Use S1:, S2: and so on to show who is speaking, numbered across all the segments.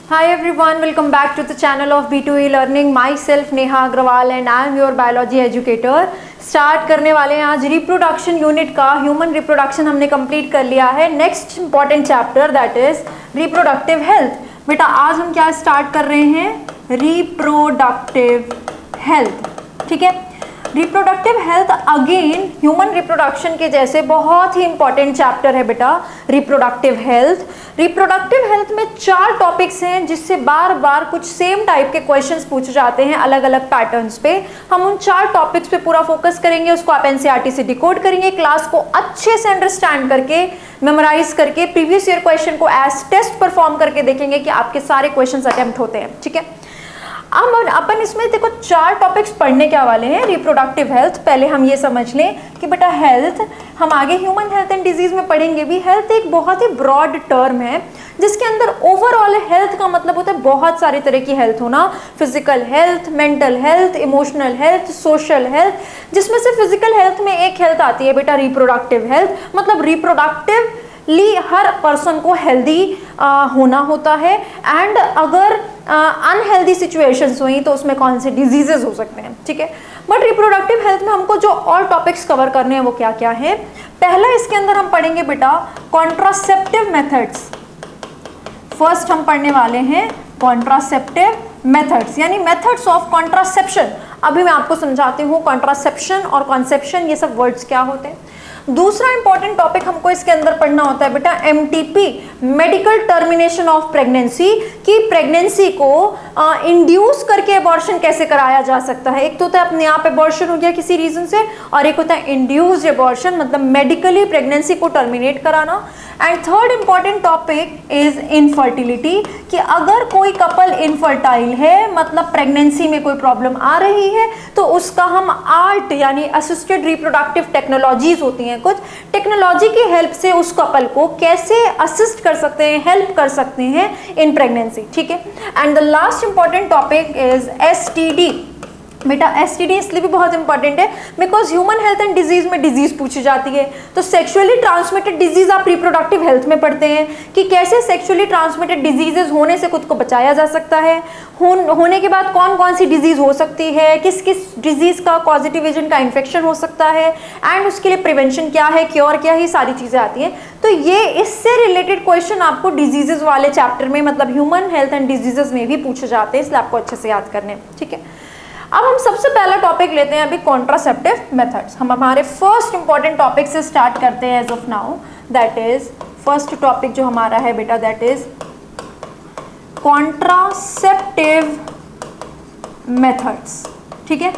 S1: Hi everyone, welcome back to the channel of B2E Learning. Myself Neha Agrawal and I am your biology educator. Start करने वाले हैं आज reproduction unit का. Human reproduction हमने complete कर लिया है. Next important chapter that is reproductive health. बेटा आज हम क्या स्टार्ट कर रहे हैं? Reproductive health. ठीक है. Reproductive health again human reproduction के जैसे बहुत ही इंपॉर्टेंट चैप्टर है बेटा रिप्रोडक्टिव हेल्थ. रिप्रोडक्टिव हेल्थ में 4 टॉपिक्स हैं जिससे बार बार कुछ सेम टाइप के क्वेश्चंस पूछे जाते हैं अलग अलग पैटर्न्स पे. हम उन 4 टॉपिक्स पे पूरा फोकस करेंगे. उसको आप एनसीईआरटी से डिकोड करेंगे. क्लास को अच्छे से अंडरस्टैंड करके मेमोराइज करके प्रीवियस ईयर क्वेश्चन को एज टेस्ट परफॉर्म करके देखेंगे कि आपके सारे क्वेश्चन अटेम्प्ट होते हैं. ठीक है. अब अपन इसमें देखो 4 टॉपिक्स पढ़ने क्या वाले हैं रिप्रोडक्टिव हेल्थ. पहले हम ये समझ लें कि बेटा हेल्थ हम आगे ह्यूमन हेल्थ एंड डिजीज में पढ़ेंगे भी. हेल्थ एक बहुत ही ब्रॉड टर्म है जिसके अंदर ओवरऑल हेल्थ का मतलब होता है बहुत सारी तरह की हेल्थ होना. Physical health, mental health, emotional health, social health, जिसमें से फिजिकल हेल्थ में एक हेल्थ आती है बेटा रिप्रोडक्टिव हेल्थ. मतलब रिप्रोडक्टिव हर पर्सन को हेल्दी होना होता है. एंड अगर अनहेल्दी सिचुएशंस हुई तो उसमें कौन से डिजीजेस हो सकते हैं. ठीक है. बट रिप्रोडक्टिव हेल्थ में हमको जो और टॉपिक्स कवर करने हैं वो क्या क्या है? पहला इसके अंदर हम पढ़ेंगे बेटा कॉन्ट्रासेप्टिव मेथड्स. फर्स्ट हम पढ़ने वाले हैं कॉन्ट्रासेप्टिव मेथड्स यानी मेथड्स ऑफ कॉन्ट्रासेप्शन. अभी मैं आपको समझाती हूँ कॉन्ट्रासेप्शन और कॉन्सेप्शन ये सब वर्ड्स क्या होते हैं. दूसरा इंपॉर्टेंट टॉपिक हमको इसके अंदर पढ़ना होता है बेटा MTP medical termination of pregnancy. कि प्रेगनेंसी को इंड्यूस करके अबॉर्शन कैसे कराया जा सकता है. एक तो होता है अपने आप अबॉर्शन हो गया किसी रीजन से और एक होता है इंड्यूस्ड अबॉर्शन मतलब मेडिकली प्रेगनेंसी को टर्मिनेट कराना. And third important topic is infertility कि अगर कोई कपल इनफर्टाइल है मतलब प्रेगनेंसी में कोई प्रॉब्लम आ रही है तो उसका हम आर्ट यानी असिस्टेड रिप्रोडक्टिव टेक्नोलॉजीज होती हैं कुछ टेक्नोलॉजी की हेल्प से उस कपल को कैसे असिस्ट कर सकते हैं, हेल्प कर सकते हैं इन प्रेगनेंसी. ठीक है. And the last important topic is STD. बेटा एसटीडी इसलिए भी बहुत इंपॉर्टेंट है because human health and disease में डिजीज पूछी जाती है. तो सेक्सुअली ट्रांसमिटेड डिजीज आप रिप्रोडक्टिव हेल्थ में पढ़ते हैं कि कैसे सेक्सुअली ट्रांसमिटेड डिजीजेज होने से खुद को बचाया जा सकता है. होने के बाद कौन कौन सी डिजीज हो सकती है, किस किस डिजीज का पॉजिटिव एजेंट का इन्फेक्शन हो सकता है एंड उसके लिए प्रिवेंशन क्या है, क्योर क्या है, ये सारी चीज़ें आती हैं. तो ये इससे रिलेटेड क्वेश्चन आपको डिजीजेज वाले चैप्टर में मतलब ह्यूमन हेल्थ एंड डिजीजेज में भी पूछे जाते हैं इसलिए आपको अच्छे से याद करने. ठीक है. अब हम सबसे पहला टॉपिक लेते हैं अभी कॉन्ट्रासेप्टिव मेथड्स. हम हमारे फर्स्ट इंपॉर्टेंट टॉपिक से स्टार्ट करते हैं as of now. That is first topic जो हमारा है बेटा दैट इज कॉन्ट्रासेप्टिव मेथड्स. ठीक है.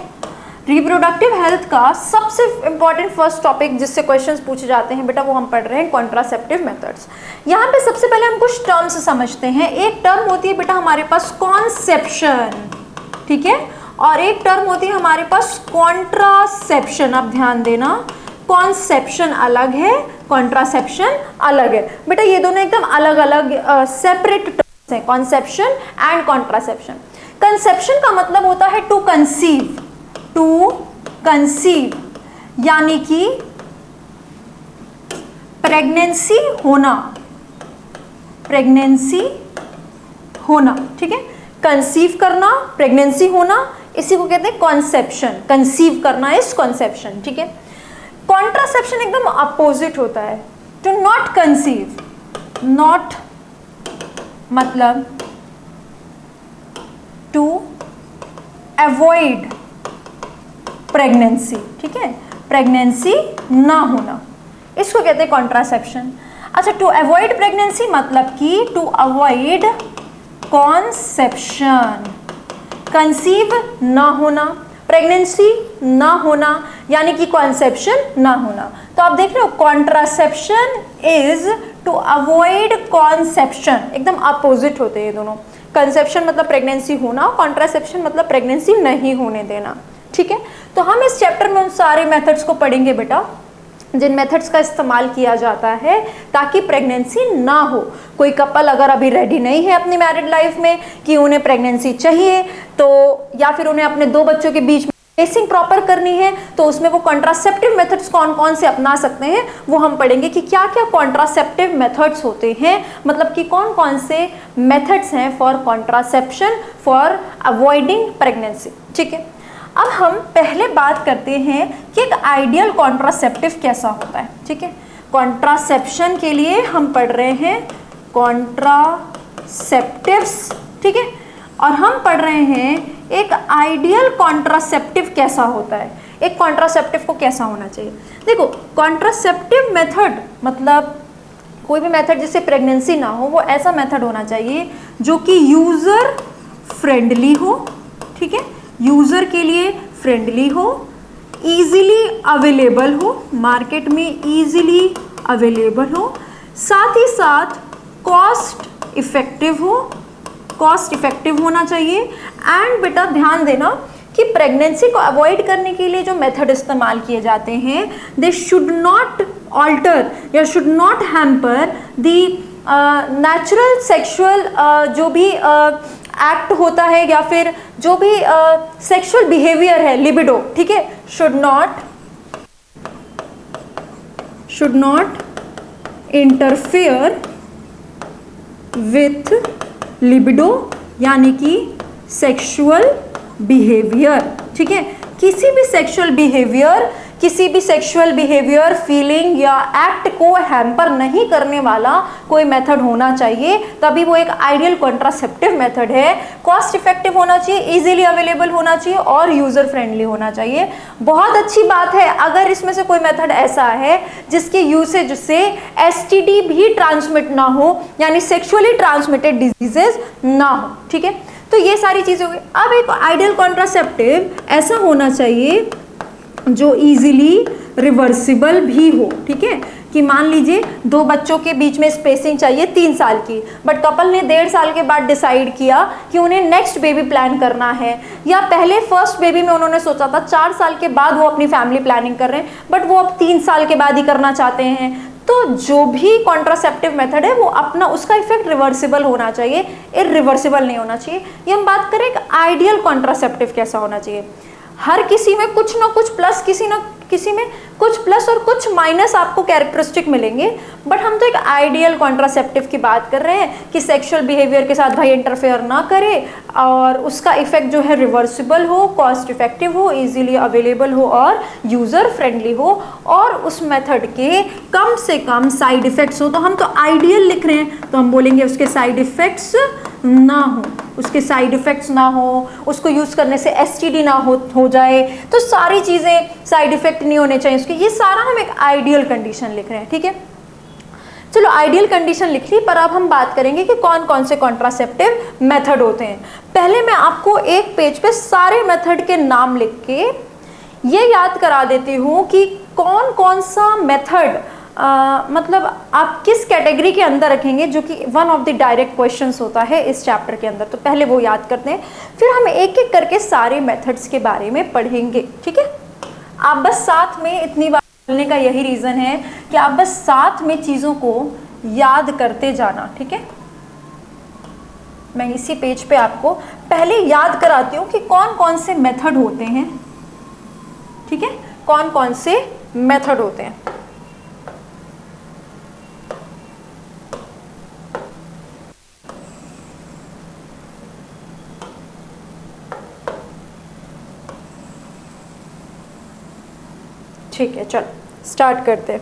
S1: रिप्रोडक्टिव हेल्थ का सबसे इंपॉर्टेंट फर्स्ट टॉपिक जिससे क्वेश्चंस पूछे जाते हैं बेटा वो हम पढ़ रहे हैं कॉन्ट्रासेप्टिव मेथड्स. यहाँ पे सबसे पहले हम कुछ टर्म्स समझते हैं. एक टर्म होती है बेटा हमारे पास कॉन्सेप्शन. ठीक है. और एक टर्म होती है हमारे पास कॉन्ट्रासेप्शन. अब ध्यान देना कॉन्सेप्शन अलग है, कॉन्ट्रासेप्शन अलग है. बेटा ये दोनों एकदम अलग अलग सेपरेट टर्म्स हैं कॉन्सेप्शन एंड कॉन्ट्रासेप्शन. कंसेप्शन का मतलब होता है टू कंसीव. टू कंसीव यानी कि प्रेगनेंसी होना. प्रेगनेंसी होना. ठीक है. कंसीव करना, प्रेगनेंसी होना, इसी को कहते हैं कॉन्सेप्शन. कंसीव करना इज कॉन्सेप्शन. ठीक है. कॉन्ट्रासेप्शन एकदम अपोजिट होता है. To not conceive. नॉट मतलब टू अवॉइड प्रेगनेंसी. ठीक है. प्रेगनेंसी ना होना इसको कहते हैं कॉन्ट्रासेप्शन. अच्छा टू अवॉइड प्रेगनेंसी मतलब कि टू अवॉइड कॉन्सेप्शन. कंसीव ना होना, प्रेगनेंसी ना होना यानी कि कॉन्सेप्शन ना होना. तो आप देख रहे हो contraception is to avoid conception. एकदम अपोजिट होते हैं ये दोनों. कंसेप्शन मतलब प्रेगनेंसी होना, कॉन्ट्रासेप्शन मतलब प्रेगनेंसी नहीं होने देना. ठीक है. तो हम इस चैप्टर में उन सारे मेथड्स को पढ़ेंगे बेटा जिन मेथड्स का इस्तेमाल किया जाता है ताकि प्रेगनेंसी ना हो. कोई कपल अगर अभी रेडी नहीं है अपनी मैरिड लाइफ में कि उन्हें प्रेगनेंसी चाहिए तो या फिर उन्हें अपने 2 बच्चों के बीच स्पेसिंग प्रॉपर करनी है तो उसमें वो कॉन्ट्रासेप्टिव मेथड्स कौन कौन से अपना सकते हैं वो हम पढ़ेंगे कि क्या क्या कॉन्ट्रासेप्टिव मेथड्स होते हैं, मतलब कि कौन कौन से मेथड्स हैं for contraception for avoiding pregnancy. ठीक है, अब हम पहले बात करते हैं कि एक आइडियल कॉन्ट्रासेप्टिव कैसा होता है। ठीक है, कॉन्ट्रासेप्शन के लिए हम पढ़ रहे हैं कॉन्ट्रासेप्टिव्स। ठीक है, और हम पढ़ रहे हैं एक आइडियल कॉन्ट्रासेप्टिव कैसा होता है, एक कॉन्ट्रासेप्टिव को कैसा होना चाहिए। देखो, कॉन्ट्रासेप्टिव मेथड मतलब कोई भी मेथड जिससे प्रेगनेंसी ना हो, वो ऐसा मेथड होना चाहिए जो कि यूजर फ्रेंडली हो। ठीक है, यूजर के लिए फ्रेंडली हो, इजीली अवेलेबल हो, मार्केट में इजीली अवेलेबल हो, साथ ही साथ कॉस्ट इफेक्टिव हो, कॉस्ट इफेक्टिव होना चाहिए। एंड बेटा ध्यान देना कि प्रेगनेंसी को अवॉइड करने के लिए जो मेथड इस्तेमाल किए जाते हैं दे शुड नॉट ऑल्टर या should not hamper the natural sexual जो भी एक्ट होता है या फिर जो भी सेक्सुअल बिहेवियर है, लिबिडो। ठीक है, should not interfere with libido यानी कि सेक्सुअल बिहेवियर। ठीक है, किसी भी सेक्सुअल बिहेवियर फीलिंग या एक्ट को हैम्पर नहीं करने वाला कोई मेथड होना चाहिए, तभी वो एक आइडियल कॉन्ट्रासेप्टिव मेथड है। कॉस्ट इफेक्टिव होना चाहिए, इजीली अवेलेबल होना चाहिए और यूजर फ्रेंडली होना चाहिए। बहुत अच्छी बात है अगर इसमें से कोई मेथड ऐसा है जिसके यूसेज से एसटीडी भी ट्रांसमिट ना हो, यानी सेक्सुअली ट्रांसमिटेड डिजीजेस ना हो। ठीक है, तो ये सारी चीजें हो गई। अब एक आइडियल कॉन्ट्रासेप्टिव ऐसा होना चाहिए जो इजीली रिवर्सिबल भी हो। ठीक है, कि मान लीजिए दो बच्चों के बीच में स्पेसिंग चाहिए 3 साल की, बट कपल ने 1.5 साल के बाद डिसाइड किया कि उन्हें नेक्स्ट बेबी प्लान करना है, या पहले फर्स्ट बेबी में उन्होंने सोचा था 4 साल के बाद वो अपनी फैमिली प्लानिंग कर रहे हैं, बट वो अब 3 साल के बाद ही करना चाहते हैं। तो जो भी कॉन्ट्रासेप्टिव मेथड है वो अपना उसका इफेक्ट रिवर्सिबल होना चाहिए, इरिवर्सिबल नहीं होना चाहिए। ये हम बात करें एक आइडियल कॉन्ट्रासेप्टिव कैसा होना चाहिए। हर किसी में कुछ ना कुछ प्लस, किसी में कुछ प्लस और कुछ माइनस आपको कैरेक्टरिस्टिक मिलेंगे, बट हम तो एक आइडियल कॉन्ट्रासेप्टिव की बात कर रहे हैं कि सेक्सुअल बिहेवियर के साथ भाई इंटरफेयर ना करे और उसका इफेक्ट जो है रिवर्सिबल हो, कॉस्ट इफेक्टिव हो, इजीली अवेलेबल हो और यूजर फ्रेंडली हो, और उस मेथड के कम से कम साइड इफेक्ट्स हो। तो हम तो आइडियल लिख रहे हैं तो हम बोलेंगे उसके साइड इफेक्ट्स ना हो, उसको यूज करने से एसटीडी ना हो जाए, तो सारी चीजें साइड इफेक्ट नहीं होने चाहिए उसके। ये सारा हम एक आइडियल कंडीशन लिख रहे हैं। ठीक है, चलो आइडियल कंडीशन लिख ली, पर अब हम बात करेंगे कि कौन कौन से कॉन्ट्रासेप्टिव मेथड होते हैं। पहले मैं आपको एक पेज पे सारे मेथड के नाम लिख के ये याद करा देती हूँ कि कौन कौन सा मेथड मतलब आप किस कैटेगरी के अंदर रखेंगे, जो कि one of the direct questions होता है इस चैप्टर के अंदर। तो पहले वो याद करते हैं, फिर हम एक एक करके सारे मेथड्स के बारे में पढ़ेंगे। ठीक है, आप बस साथ में, इतनी बार बोलने का यही रीज़न है कि आप बस साथ में चीज़ों को याद करते जाना। ठीक है, मैं इसी पेज पे आपको पहले याद कराती हूँ कि कौन कौन से मेथड होते हैं। ठीक है, कौन कौन से मेथड होते हैं। ठीक है, चलो स्टार्ट करते हैं।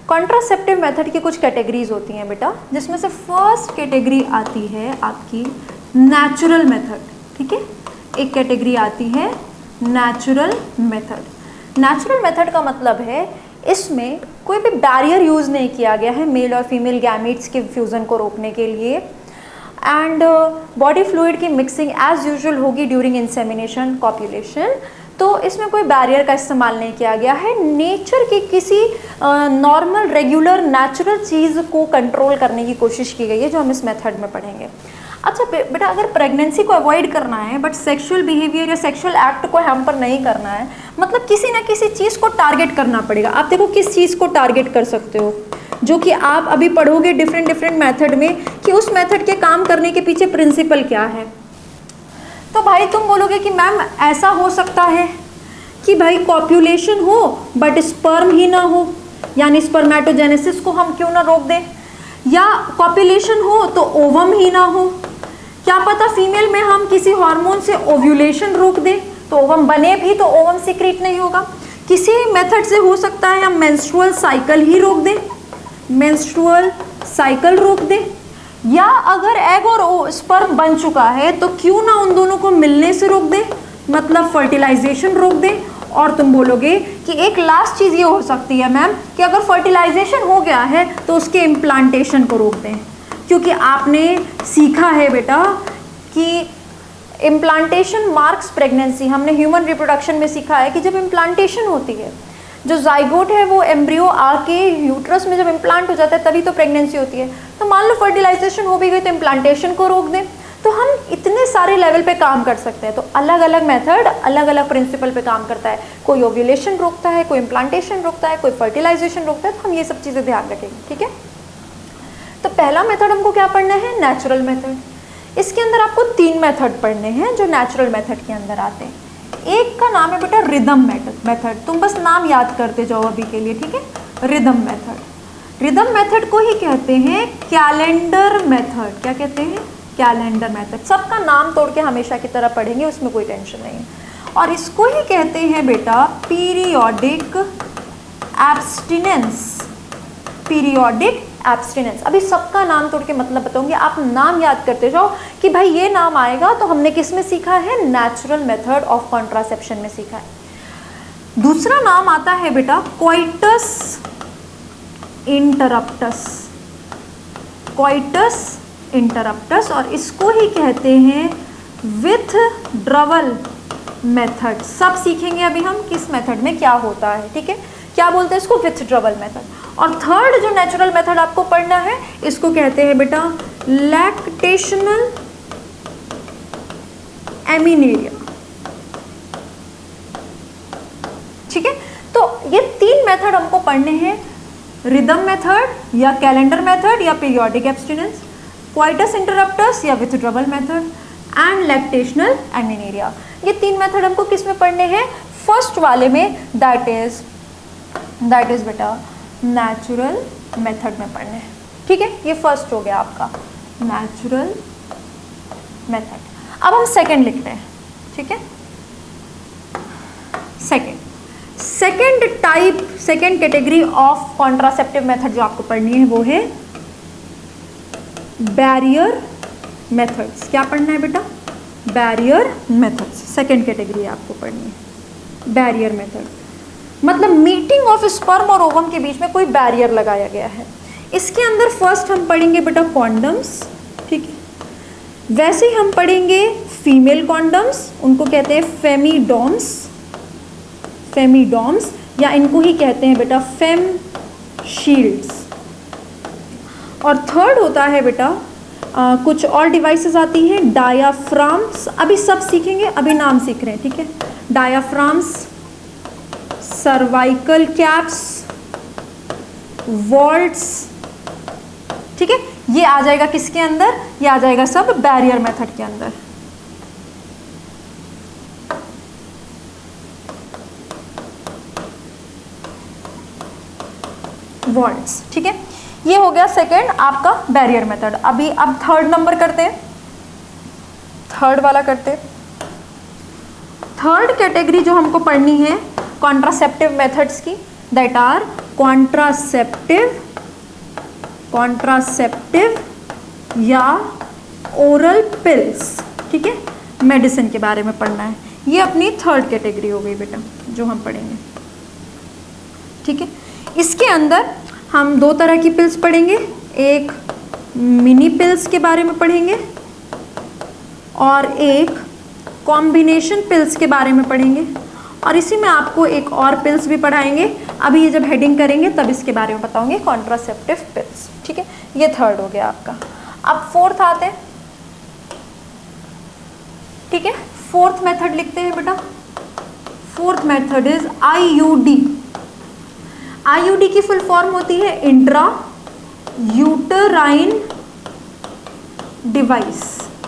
S1: कॉन्ट्रासेप्टिव मेथड की कुछ कैटेगरीज होती हैं बेटा, जिसमें से फर्स्ट कैटेगरी आती है आपकी नेचुरल मेथड। ठीक है, एक कैटेगरी आती है नेचुरल मेथड। नेचुरल मेथड का मतलब है इसमें कोई भी बैरियर यूज नहीं किया गया है मेल और फीमेल गैमीट्स के फ्यूजन को रोकने के लिए, एंड बॉडी फ्लूइड की मिक्सिंग एज यूजुअल होगी ड्यूरिंग इंसेमिनेशन कॉपुलेशन। तो इसमें कोई बैरियर का इस्तेमाल नहीं किया गया है, नेचर की किसी नॉर्मल रेगुलर नेचुरल चीज़ को कंट्रोल करने की कोशिश की गई है, जो हम इस मेथड में पढ़ेंगे। अच्छा बेटा, अगर प्रेगनेंसी को अवॉइड करना है बट सेक्सुअल बिहेवियर या सेक्सुअल एक्ट को हैम्पर नहीं करना है, मतलब किसी ना किसी चीज़ को टारगेट करना पड़ेगा। आप देखो किस चीज़ को टारगेट कर सकते हो, जो कि आप अभी पढ़ोगे डिफरेंट डिफरेंट मेथड में कि उस मेथड के काम करने के पीछे प्रिंसिपल क्या है। तो भाई तुम बोलोगे कि मैम ऐसा हो सकता है कि भाई कॉप्यूलेशन हो बट स्पर्म ही ना हो, यानी स्पर्मेटोजेनेसिस को हम क्यों ना रोक दें, या कॉप्यूलेशन हो तो ओवम ही ना हो, क्या पता फीमेल में हम किसी हार्मोन से ओव्यूलेशन रोक दें तो ओवम बने भी तो ओवम सिक्रीट नहीं होगा। किसी मेथड से हो सकता है हम मेंस्ट्रुअल साइकिल ही रोक दें, मेंस्ट्रुअल साइकिल रोक दें, या अगर एग और स्पर्म बन चुका है तो क्यों ना उन दोनों को मिलने से रोक दें, मतलब फर्टिलाइजेशन रोक दें। और तुम बोलोगे कि एक लास्ट चीज़ ये हो सकती है मैम कि अगर फर्टिलाइजेशन हो गया है तो उसके इम्प्लांटेशन को रोक दें, क्योंकि आपने सीखा है बेटा कि इम्प्लांटेशन मार्क्स प्रेगनेंसी। हमने ह्यूमन रिप्रोडक्शन में सीखा है कि जब इम्प्लांटेशन होती है, जो जाइगोट है वो एम्ब्रियो आके यूट्रस में जब इम्प्लांट हो जाता है तभी तो प्रेगनेंसी होती है। तो मान लो फर्टिलाइजेशन हो भी गई तो इम्प्लांटेशन को रोक दें। तो हम इतने सारे लेवल पे काम कर सकते हैं। तो अलग अलग मेथड अलग अलग प्रिंसिपल पे काम करता है, कोई ओव्यूलेशन रोकता है, कोई इम्प्लांटेशन रोकता है, कोई फर्टिलाइजेशन रोकता है। तो हम ये सब चीज़ें ध्यान रखेंगे, ठीक है। तो पहला मेथड हमको क्या पढ़ना है, नेचुरल मेथड। इसके अंदर आपको 3 मेथड पढ़ने हैं जो नेचुरल मेथड के अंदर आते हैं। एक का नाम है बेटा रिदम मेथड, तुम बस नाम याद करते जाओ अभी के लिए, ठीक है। रिदम मेथड, रिदम मेथड को ही कहते हैं कैलेंडर मेथड। क्या कहते हैं, कैलेंडर मेथड। सबका नाम तोड़ के हमेशा की तरह पढ़ेंगे, उसमें कोई टेंशन नहीं है। और इसको ही कहते हैं बेटा पीरियोडिक एब्स्टिनेंस, पीरियोडिक एब्स्टिनेंस। अभी सबका नाम तोड़ के मतलब बताऊंगी, आप नाम याद करते जाओ कि भाई ये नाम आएगा तो हमने किस में सीखा है, नेचुरल मेथड ऑफ कॉन्ट्रासेप्शन में सीखा है। दूसरा नाम आता है बेटा कोइटस इंटरप्टस, कोइटस इंटरप्टस, और इसको ही कहते हैं विथड्रॉवल मेथड। सब सीखेंगे अभी हम किस मेथड में क्या होता है, ठीक है। क्या बोलते हैं इसको, विथड्रॉवल मेथड। और थर्ड जो नेचुरल मेथड आपको पढ़ना है इसको कहते हैं बेटा लैक्टेशनल एमिनेरिया, ठीक है। तो ये 3 मेथड हमको पढ़ने हैं, रिदम मेथड या कैलेंडर मेथड या पीरियोडिक एब्स्टिनेंस, क्वाइटस इंटरप्टस या विथड्रॉवल मेथड एंड लैक्टेशनल एमिनेरिया। ये 3 मेथड हमको किस में पढ़ने हैं, फर्स्ट वाले में, दैट इज बेटा नेचुरल मेथड में पढ़ने हैं, ठीक है। ये फर्स्ट हो गया आपका नेचुरल मेथड। अब हम सेकंड लिख रहे हैं, ठीक है। Second type, second category of contraceptive method जो आपको पढ़नी है वो है बैरियर मेथड्स। क्या पढ़ना है बेटा, बैरियर मेथड्स। सेकंड कैटेगरी आपको पढ़नी है बैरियर मेथड, मतलब मीटिंग ऑफ स्पर्म और ओवम के बीच में कोई बैरियर लगाया गया है। इसके अंदर फर्स्ट हम पढ़ेंगे बेटा कॉन्डम्स, ठीक है। वैसे ही हम पढ़ेंगे फीमेल कॉन्डम्स, उनको कहते हैं फेमीडॉम्स, फेमीडॉम्स, या इनको ही कहते हैं बेटा फेम शील्ड्स। और थर्ड होता है बेटा कुछ और डिवाइसेस आती हैं, डायाफ्राम्स। अभी सब सीखेंगे, अभी नाम सीख रहे हैं, ठीक है। डायाफ्राम्स, सर्वाइकल कैप्स, वॉल्ट्स, ठीक है। ये आ जाएगा किसके अंदर, ये आ जाएगा सब बैरियर मेथड के अंदर। वॉल्ट्स, ठीक है। ये हो गया सेकेंड आपका बैरियर मेथड। अभी अब थर्ड नंबर करते हैं, थर्ड वाला करते हैं। थर्ड कैटेगरी जो हमको पढ़नी है कॉन्ट्रासेप्टिव मेथड्स की, दैट आर कॉन्ट्रासेप्टिव या ओरल पिल्स, ठीक है। मेडिसिन के बारे में पढ़ना है, ये अपनी थर्ड कैटेगरी हो गई बेटा जो हम पढ़ेंगे, ठीक है। इसके अंदर हम 2 तरह की पिल्स पढ़ेंगे, एक मिनी पिल्स के बारे में पढ़ेंगे और एक कॉम्बिनेशन पिल्स के बारे में पढ़ेंगे, और इसी में आपको एक और पिल्स भी पढ़ाएंगे। अभी ये जब हेडिंग करेंगे तब इसके बारे में बताऊंगे, कॉन्ट्रासेप्टिव पिल्स, ठीक है। ये थर्ड हो गया आपका। अब फोर्थ आते हैं, ठीक है। फोर्थ मेथड लिखते हैं बेटा, fourth method is IUD। IUD की फुल फॉर्म होती है intra uterine device,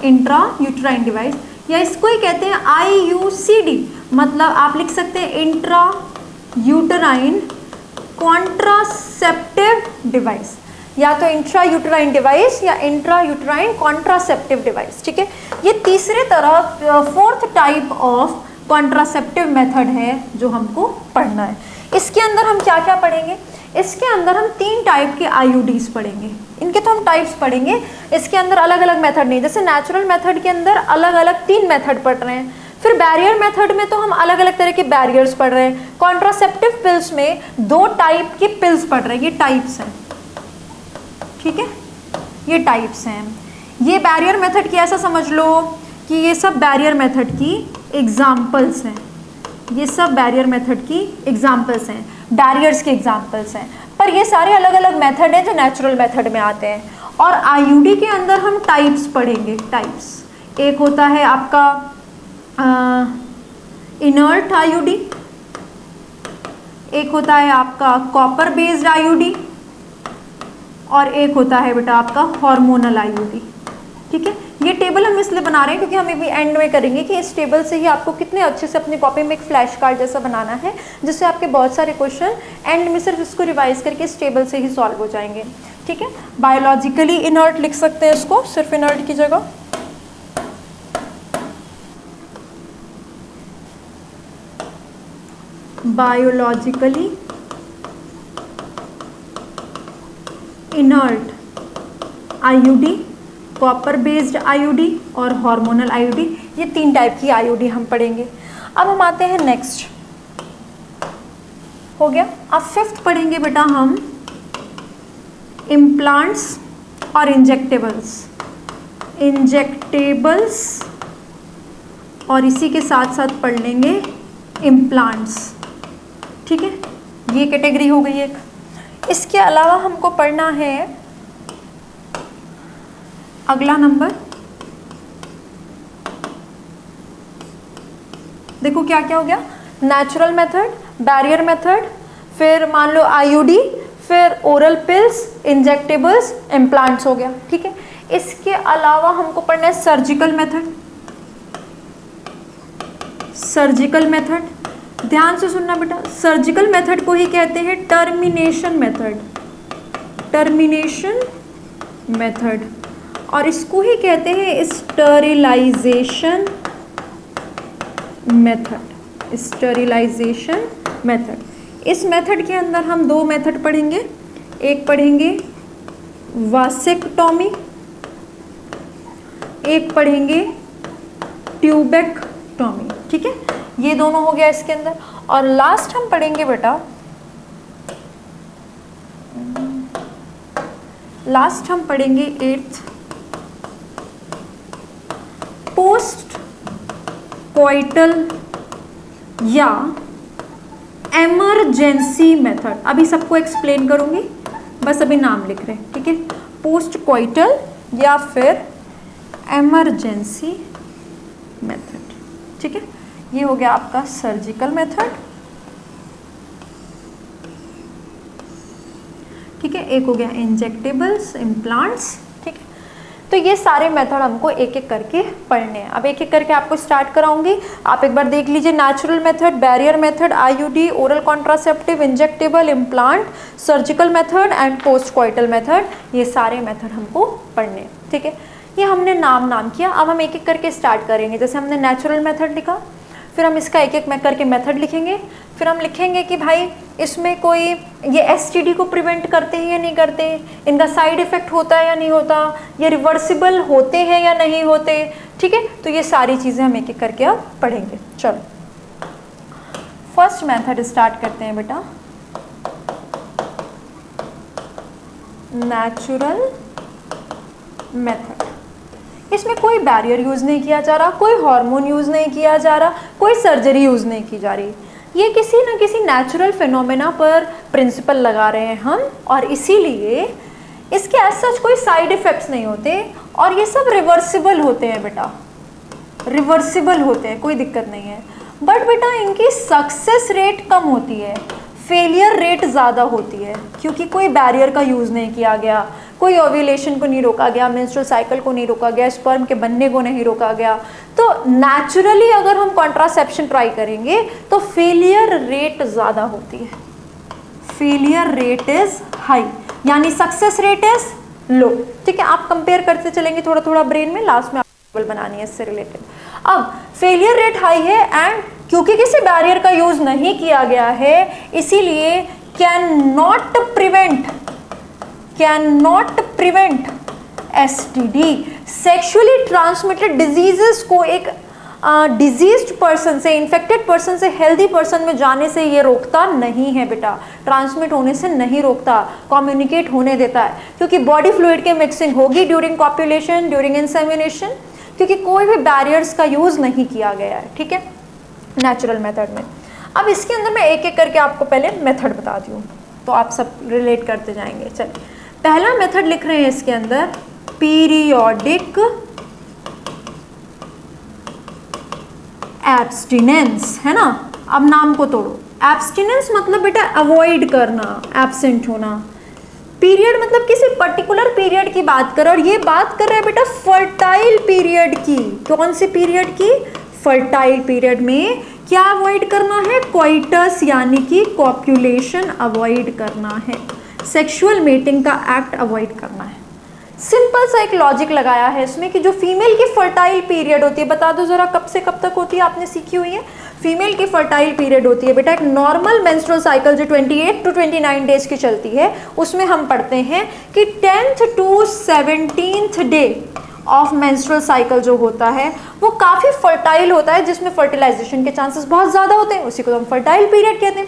S1: intra uterine device, या इसको ही कहते हैं IUCD, मतलब आप लिख सकते हैं इंट्रा यूटराइन कॉन्ट्रासेप्टिव डिवाइस, या तो इंट्रा यूटराइन डिवाइस या इंट्रा यूटराइन कॉन्ट्रासेप्टिव डिवाइस, ठीक है। ये तीसरे तरह fourth type of contraceptive method है जो हमको पढ़ना है। इसके अंदर हम क्या क्या पढ़ेंगे, इसके अंदर हम 3 टाइप के IUDs पढ़ेंगे, इनके तो हम टाइप्स पढ़ेंगे, इसके अंदर अलग अलग मेथड नहीं, जैसे नेचुरल मेथड के अंदर अलग अलग 3 मेथड पढ़ रहे हैं, फिर बैरियर मेथड में तो हम अलग अलग तरह के बैरियर्स पढ़ रहे हैं, कॉन्ट्रासेप्टिव पिल्स में 2 टाइप की पिल्स पढ़ रहे हैं, ये टाइप्स हैं, ठीक है, ये टाइप्स हैं। ये बैरियर मेथड की ऐसा समझ लो कि ये सब बैरियर मेथड की एग्जाम्पल्स हैं, ये सब बैरियर मेथड की एग्जाम्पल्स हैं, बैरियर्स के एग्जाम्पल्स हैं, पर ये सारे अलग अलग मेथड हैं जो नेचुरल मेथड में आते हैं। और IUD के अंदर हम टाइप्स पढ़ेंगे, टाइप्स, एक होता है आपका इनर्ट IUD, एक होता है आपका कॉपर बेस्ड IUD, और एक होता है बेटा आपका हार्मोनल IUD, ठीक है। ये टेबल हम इसलिए बना रहे हैं क्योंकि हम अभी एंड में करेंगे कि इस टेबल से ही आपको कितने अच्छे से अपनी कॉपी में एक फ्लैश कार्ड जैसा बनाना है, जिससे आपके बहुत सारे क्वेश्चन एंड में सिर्फ इसको रिवाइज करके इस टेबल से ही सॉल्व हो जाएंगे, ठीक है। बायोलॉजिकली इनर्ट लिख सकते हैं इसको, सिर्फ इनर्ट की जगह। Biologically inert IUD, copper based IUD और हार्मोनल IUD, ये 3 टाइप की IUD हम पढ़ेंगे। अब हम आते हैं नेक्स्ट, हो गया। अब 5th पढ़ेंगे बेटा हम इम्प्लांट्स और इंजेक्टेबल्स, इंजेक्टेबल्स और इसी के साथ साथ पढ़ लेंगे इम्प्लांट्स, ठीक है, ये कैटेगरी हो गई एक। इसके अलावा हमको पढ़ना है अगला नंबर, देखो क्या क्या हो गया, नेचुरल मेथड, बैरियर मेथड, फिर मान लो IUD, फिर ओरल पिल्स, इंजेक्टेबल्स, इम्प्लांट्स हो गया, ठीक है। इसके अलावा हमको पढ़ना है सर्जिकल मेथड, सर्जिकल मेथड, ध्यान से सुनना बेटा, सर्जिकल मेथड को ही कहते हैं टर्मिनेशन मेथड, टर्मिनेशन मेथड, और इसको ही कहते हैं स्टरिलाइजेशन मेथड, स्टरिलाइजेशन मेथड। इस मेथड के अंदर हम 2 मेथड पढ़ेंगे, एक पढ़ेंगे वासेक्टोमी, एक पढ़ेंगे ट्यूबेक्टोमी, ठीक है, ये दोनों हो गया इसके अंदर। और लास्ट हम पढ़ेंगे बेटा, लास्ट हम पढ़ेंगे 8th पोस्ट कोइटल या एमरजेंसी मेथड। अभी सबको एक्सप्लेन करूंगी, बस अभी नाम लिख रहे हैं, ठीक है, पोस्ट कोइटल या फिर एमरजेंसी मेथड, ठीक है। ये हो गया आपका सर्जिकल मेथड, ठीक है, एक हो गया इंजेक्टेबल्स, इम्प्लांट्स, ठीक है। तो ये सारे मेथड हमको एक एक करके पढ़ने हैं। अब एक एक करके आपको स्टार्ट कराऊंगी, आप एक बार देख लीजिए, natural method, barrier method, IUD, oral contraceptive, injectable, implant, surgical method and post coital method, ये सारे मेथड हमको पढ़ने हैं, ठीक है। ये हमने नाम किया, अब हम एक एक करके स्टार्ट करेंगे। जैसे हमने नेचुरल मेथड लिखा, फिर हम इसका एक एक करके मेथड लिखेंगे, फिर हम लिखेंगे कि भाई इसमें कोई ये STD को प्रिवेंट करते हैं या नहीं करते, इनका साइड इफेक्ट होता है या नहीं होता, ये रिवर्सिबल होते हैं या नहीं होते, ठीक है। तो ये सारी चीज़ें हम एक एक करके अब पढ़ेंगे। चलो फर्स्ट मेथड स्टार्ट करते हैं बेटा, नेचुरल मेथड। इसमें कोई बैरियर यूज़ नहीं किया जा रहा, कोई हार्मोन यूज़ नहीं किया जा रहा, कोई सर्जरी यूज़ नहीं की जा रही, ये किसी न किसी नेचुरल फिनोमेना पर प्रिंसिपल लगा रहे हैं हम, और इसीलिए इसके एज सच कोई साइड इफ़ेक्ट्स नहीं होते, और ये सब रिवर्सिबल होते हैं बेटा, रिवर्सिबल होते हैं, कोई दिक्कत नहीं है। बट बेटा इनकी सक्सेस रेट कम होती है, फेलियर रेट ज़्यादा होती है क्योंकि कोई बैरियर का यूज़ नहीं किया गया, कोई ओव्यूलेशन को नहीं रोका गया, मेंस्ट्रुअल साइकिल को नहीं रोका गया, स्पर्म के बनने को नहीं रोका गया। तो नेचुरली अगर हम कॉन्ट्रासेप्शन ट्राई करेंगे तो फेलियर रेट ज़्यादा होती है, फेलियर रेट इज हाई, यानी सक्सेस रेट इज लो। ठीक है, आप कंपेयर करते चलेंगे थोड़ा थोड़ा ब्रेन में, लास्ट में आपको टेबल बनानी है इससे रिलेटेड। अब फेलियर रेट हाई है एंड क्योंकि किसी बैरियर का यूज नहीं किया गया है इसीलिए can not prevent STD, sexually transmitted diseases को एक डिजीज्ड पर्सन से, इन्फेक्टेड पर्सन से हेल्दी पर्सन में जाने से ये रोकता नहीं है बेटा, ट्रांसमिट होने से नहीं रोकता, कम्युनिकेट होने देता है, क्योंकि बॉडी फ्लूइड के मिक्सिंग होगी ड्यूरिंग कॉपुलेशन, ड्यूरिंग इंसेमिनेशन, क्योंकि कोई भी बैरियर्स का यूज नहीं किया गया है। ठीक है, नेचुरल मेथड में। अब इसके अंदर मैं एक एक करके आपको पहले मेथड बता दूँ तो आप सब रिलेट करते जाएंगे। चलिए, पहला मेथड लिख रहे हैं इसके अंदर, पीरियोडिक एब्स्टिनेंस, है ना। अब नाम को तोड़ो, एब्स्टिनेंस मतलब बेटा अवॉइड करना, एब्सेंट होना। पीरियड मतलब किसी पर्टिकुलर पीरियड की बात कर, और ये बात कर रहे हैं बेटा फर्टाइल पीरियड की। कौन से पीरियड की? फर्टाइल पीरियड में क्या अवॉइड करना है? कोइटस यानी कि कॉपुलेशन अवॉइड करना है, सेक्सुअल मेटिंग का एक्ट अवॉइड करना है। सिंपल सा एक लॉजिक लगाया है इसमें कि जो फीमेल की फर्टाइल पीरियड होती है, बता दो जरा कब से कब तक होती है, आपने सीखी हुई है। फीमेल की फर्टाइल पीरियड होती है बेटा एक नॉर्मल मेंस्ट्रुअल साइकिल जो 28 टू 29 डेज की चलती है, उसमें हम पढ़ते हैं कि 10th to 17th day of menstrual cycle जो होता है वो काफ़ी फर्टाइल होता है, जिसमें फर्टिलाइजेशन के चांसेस बहुत ज़्यादा होते हैं, उसी को हम फर्टाइल पीरियड कहते हैं।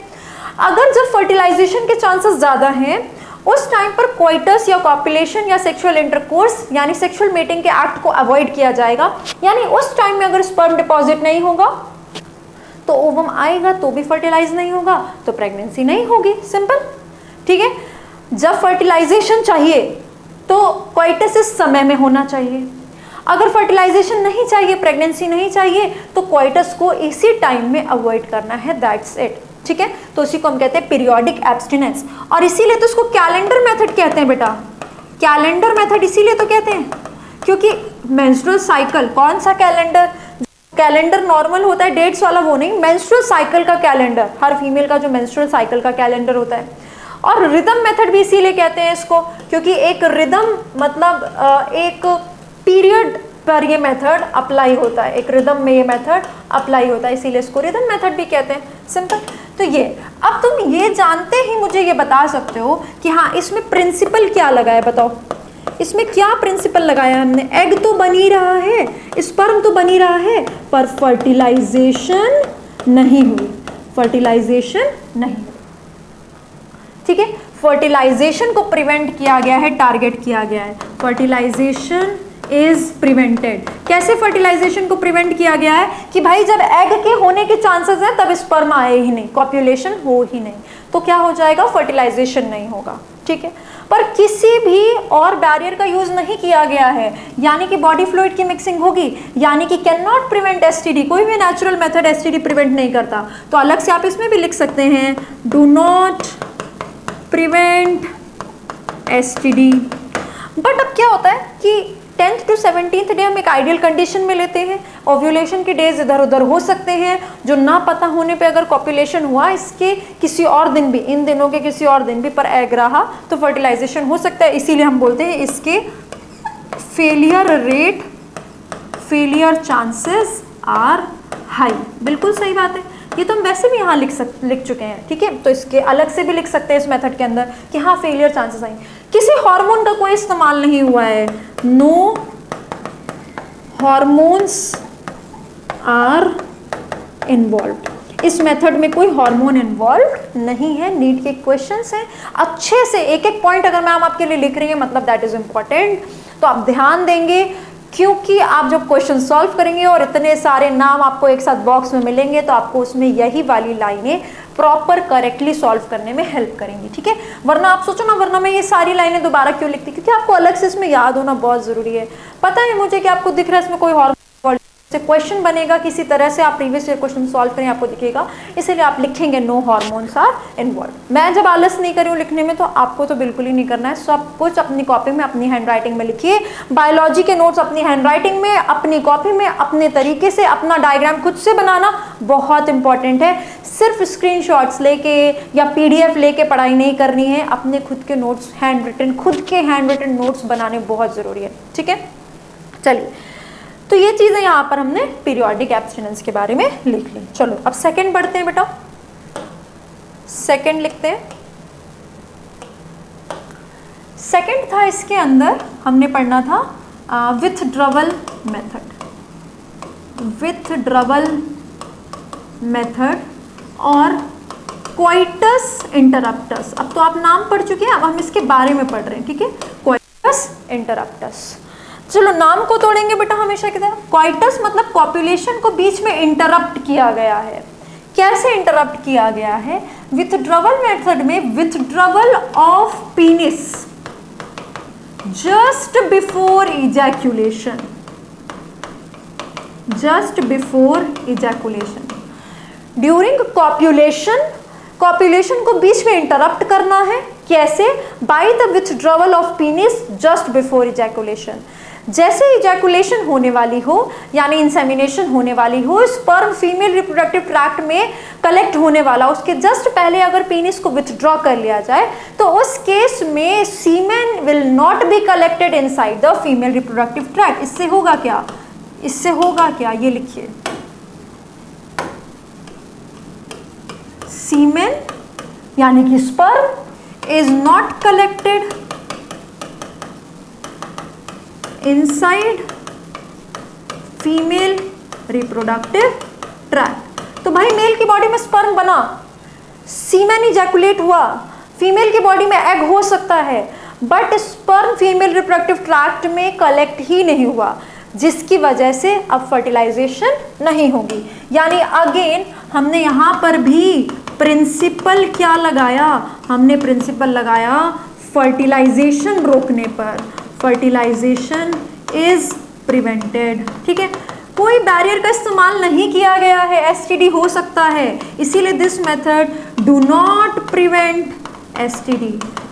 S1: अगर जब फर्टिलाइजेशन के चांसेस ज़्यादा हैं उस टाइम पर कोइटस या कॉपुलेशन या सेक्सुअल इंटरकोर्स यानी सेक्सुअल मेटिंग के एक्ट को अवॉइड किया जाएगा, यानी उस टाइम में अगर स्पर्म डिपॉजिट नहीं होगा तो ओवम आएगा तो भी फर्टिलाइज नहीं होगा तो प्रेगनेंसी नहीं होगी, सिंपल। ठीक है, जब फर्टिलाइजेशन चाहिए तो कोइटस इस समय में होना चाहिए, अगर फर्टिलाइजेशन नहीं चाहिए, प्रेगनेंसी नहीं चाहिए तो कोइटस को इसी टाइम में अवॉइड करना है, दैट्स इट। ठीक है, तो इसी को हम कहते हैं पीरियोडिक एब्स्टिनेंस, और इसीलिए तो इसको कैलेंडर मेथड कहते हैं बेटा। कैलेंडर मेथड इसीलिए तो कहते हैं क्योंकि मेंस्ट्रुअल साइकिल, कौन सा कैलेंडर? कैलेंडर नॉर्मल होता है डेट्स वाला वो नहीं, मेंस्ट्रुअल साइकिल का कैलेंडर, हर फीमेल का जो मेंस्ट्रुअल साइकिल का कैलेंडर होता है। और रिदम मेथड भी इसीलिए कहते हैं इसको क्योंकि एक रिदम मतलब एक पीरियड पर ये मेथड अप्लाई होता है, एक रिदम में ये मेथड अप्लाई होता है, इसीलिए इसको रिदम मेथड भी कहते हैं, सिंपल। तो ये अब तुम ये जानते ही मुझे ये बता सकते हो कि हाँ इसमें प्रिंसिपल क्या लगा है, बताओ इसमें क्या प्रिंसिपल लगाया हमने। एग तो बन ही रहा है, स्पर्म तो बन ही रहा है, पर फर्टिलाइजेशन नहीं हुई, फर्टिलाइजेशन नहीं हुई। ठीक है, फर्टिलाइजेशन को प्रिवेंट किया गया है, टारगेट किया गया है, फर्टिलाइजेशन इज प्रिवेंटेड। कैसे फर्टिलाइजेशन को प्रिवेंट किया गया है कि भाई जब एग के होने के चांसेस हैं तब स्पर्म आए ही नहीं, कॉपुलेशन हो ही नहीं, तो क्या हो जाएगा? फर्टिलाइजेशन नहीं होगा। ठीक है, पर किसी भी और बैरियर का यूज नहीं किया गया है, यानी कि बॉडी फ्लूइड की मिक्सिंग होगी, यानी कि कैन नॉट प्रिवेंट एसटीडी, कोई भी नेचुरल मेथड एसटीडी प्रिवेंट नहीं करता, तो अलग से आप इसमें भी लिख सकते हैं do not prevent STD. But अब क्या होता है कि 10th टू 17th डे हम एक आइडियल कंडीशन में लेते हैं, ओव्यूलेशन के डेज इधर उधर हो सकते हैं, जो ना पता होने पे अगर कॉपुलेशन हुआ इसके किसी और दिन भी, इन दिनों के किसी और दिन भी पर एग रहा तो फर्टिलाइजेशन हो सकता है, इसीलिए हम बोलते हैं इसके failure rate, failure chances are high. बिल्कुल सही बात है, ये तो हम वैसे भी यहाँ लिख चुके हैं। ठीक है, तो इसके अलग से भी लिख सकते हैं इस मेथड के अंदर कि हाँ फेलियर चांसेस आएंगे। किसी हार्मोन का कोई इस्तेमाल नहीं हुआ है, नो हार्मोन्स आर इन्वॉल्व, इस मेथड में कोई हार्मोन इन्वॉल्व नहीं है। नीट के क्वेश्चंस हैं, अच्छे से एक एक पॉइंट अगर मैम आपके लिए लिख रही है मतलब दैट इज इम्पॉर्टेंट, तो आप ध्यान देंगे क्योंकि आप जब क्वेश्चन सॉल्व करेंगे और इतने सारे नाम आपको एक साथ बॉक्स में मिलेंगे तो आपको उसमें यही वाली लाइनें प्रॉपर करेक्टली सॉल्व करने में हेल्प करेंगी। ठीक है, वरना आप सोचो ना, वरना मैं ये सारी लाइनें दोबारा क्यों लिखती, क्योंकि आपको अलग से इसमें याद होना बहुत ज़रूरी है। पता है मुझे कि आपको दिख रहा है इसमें कोई हार्मोन से क्वेश्चन बनेगा किसी तरह से, आप प्रीवियस ईयर क्वेश्चन सॉल्व करें आपको दिखेगा, इसीलिए आप लिखेंगे नो हार्मोन्स आर इन्वॉल्व। मैं जब आलस नहीं कर रही हूँ लिखने में तो आपको तो बिल्कुल ही नहीं करना है, सब कुछ अपनी कॉपी में अपनी हैंडराइटिंग में लिखिए। बायोलॉजी के नोट्स अपनी हैंडराइटिंग में, अपनी कॉपी में, अपने तरीके से, अपना डायग्राम खुद से बनाना बहुत इंपॉर्टेंट है। सिर्फ स्क्रीनशॉट्स लेके या पीडीएफ लेके पढ़ाई नहीं करनी है, अपने खुद के नोट्स हैंड रिटन, खुद के हैंड रिटन नोट्स बनाने बहुत जरूरी है, ठीक है। चलिए, तो ये चीजें यहाँ पर हमने पीरियोडिक एब्स्टिनेंस के बारे में लिख ली। चलो अब सेकंड पढ़ते हैं बेटा, सेकंड लिखते हैं। सेकंड था, इसके अंदर हमने पढ़ना था विथड्रॉवल मेथड, विथड्रॉवल मेथड और कोइटस इंटरप्टस। अब तो आप नाम पढ़ चुके हैं, अब हम इसके बारे में पढ़ रहे हैं, ठीक है। कोइटस इंटरप्टस, चलो नाम को तोड़ेंगे बेटा हमेशा की तरह। कोइटस मतलब कॉपुलेशन को बीच में इंटरप्ट किया गया है। कैसे इंटरप्ट किया गया है? विथड्रॉवल मेथड में withdrawal of penis just before ejaculation, just before ejaculation. During copulation, copulation को बीच में इंटरप्ट करना है। कैसे? By the withdrawal of penis just before ejaculation. जैसे इजैकुलेशन होने वाली हो यानी इंसेमिनेशन होने वाली हो, स्पर्म फीमेल रिप्रोडक्टिव ट्रैक्ट में कलेक्ट होने वाला, उसके जस्ट पहले अगर पीनिस को विथड्रॉ कर लिया जाए तो उस केस में semen will not be collected inside the female reproductive tract. इससे होगा क्या? इससे होगा क्या, ये लिखिए, सीमेन यानी कि sperm is not collected inside female reproductive tract. तो भाई मेल की बॉडी में स्पर्म बना, सीमेन इजैकुलेट हुआ, फीमेल की बॉडी में एग हो सकता है, but sperm female reproductive tract में कलेक्ट ही नहीं हुआ, जिसकी वजह से अब फर्टिलाइजेशन नहीं होगी। यानी अगेन हमने यहां पर भी प्रिंसिपल क्या लगाया? हमने प्रिंसिपल लगाया फर्टिलाइजेशन रोकने पर, फर्टिलाइजेशन इज प्रिवेंटेड, ठीक है। कोई बैरियर का इस्तेमाल नहीं किया गया है, एसटीडी हो सकता है, इसीलिए this method do not prevent STD,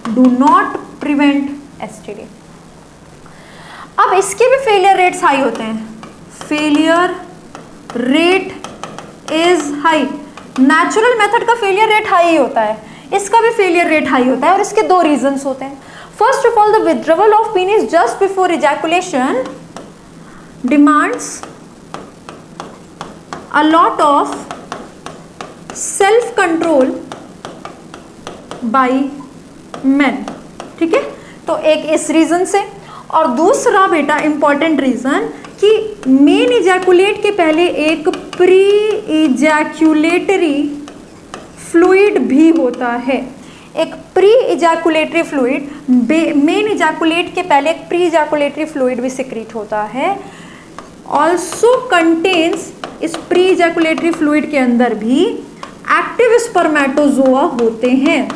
S1: do not prevent STD. अब इसके भी फेलियर रेट्स हाई होते हैं, failure rate is high. Natural method का फेलियर रेट हाई होता है, इसका भी फेलियर रेट हाई होता है और इसके दो रीजंस होते हैं। First of all, the withdrawal of penis just before ejaculation demands a lot of self-control by men, ठीक है। तो एक इस रीजन से, और दूसरा बेटा इंपॉर्टेंट रीजन कि मेन इजैकुलेट के पहले एक प्री इजैकुलेटरी फ्लूइड भी होता है। एक pre ejaculatory fluid, main ejaculate के पहले एक प्री इजैकुलेटरी फ्लूइड भी सिक्रीट होता है। ऑल्सो कंटेन्स, इस प्री इजैकुलेटरी फ्लूइड के अंदर भी एक्टिव स्पर्मेटोजोआ होते हैं।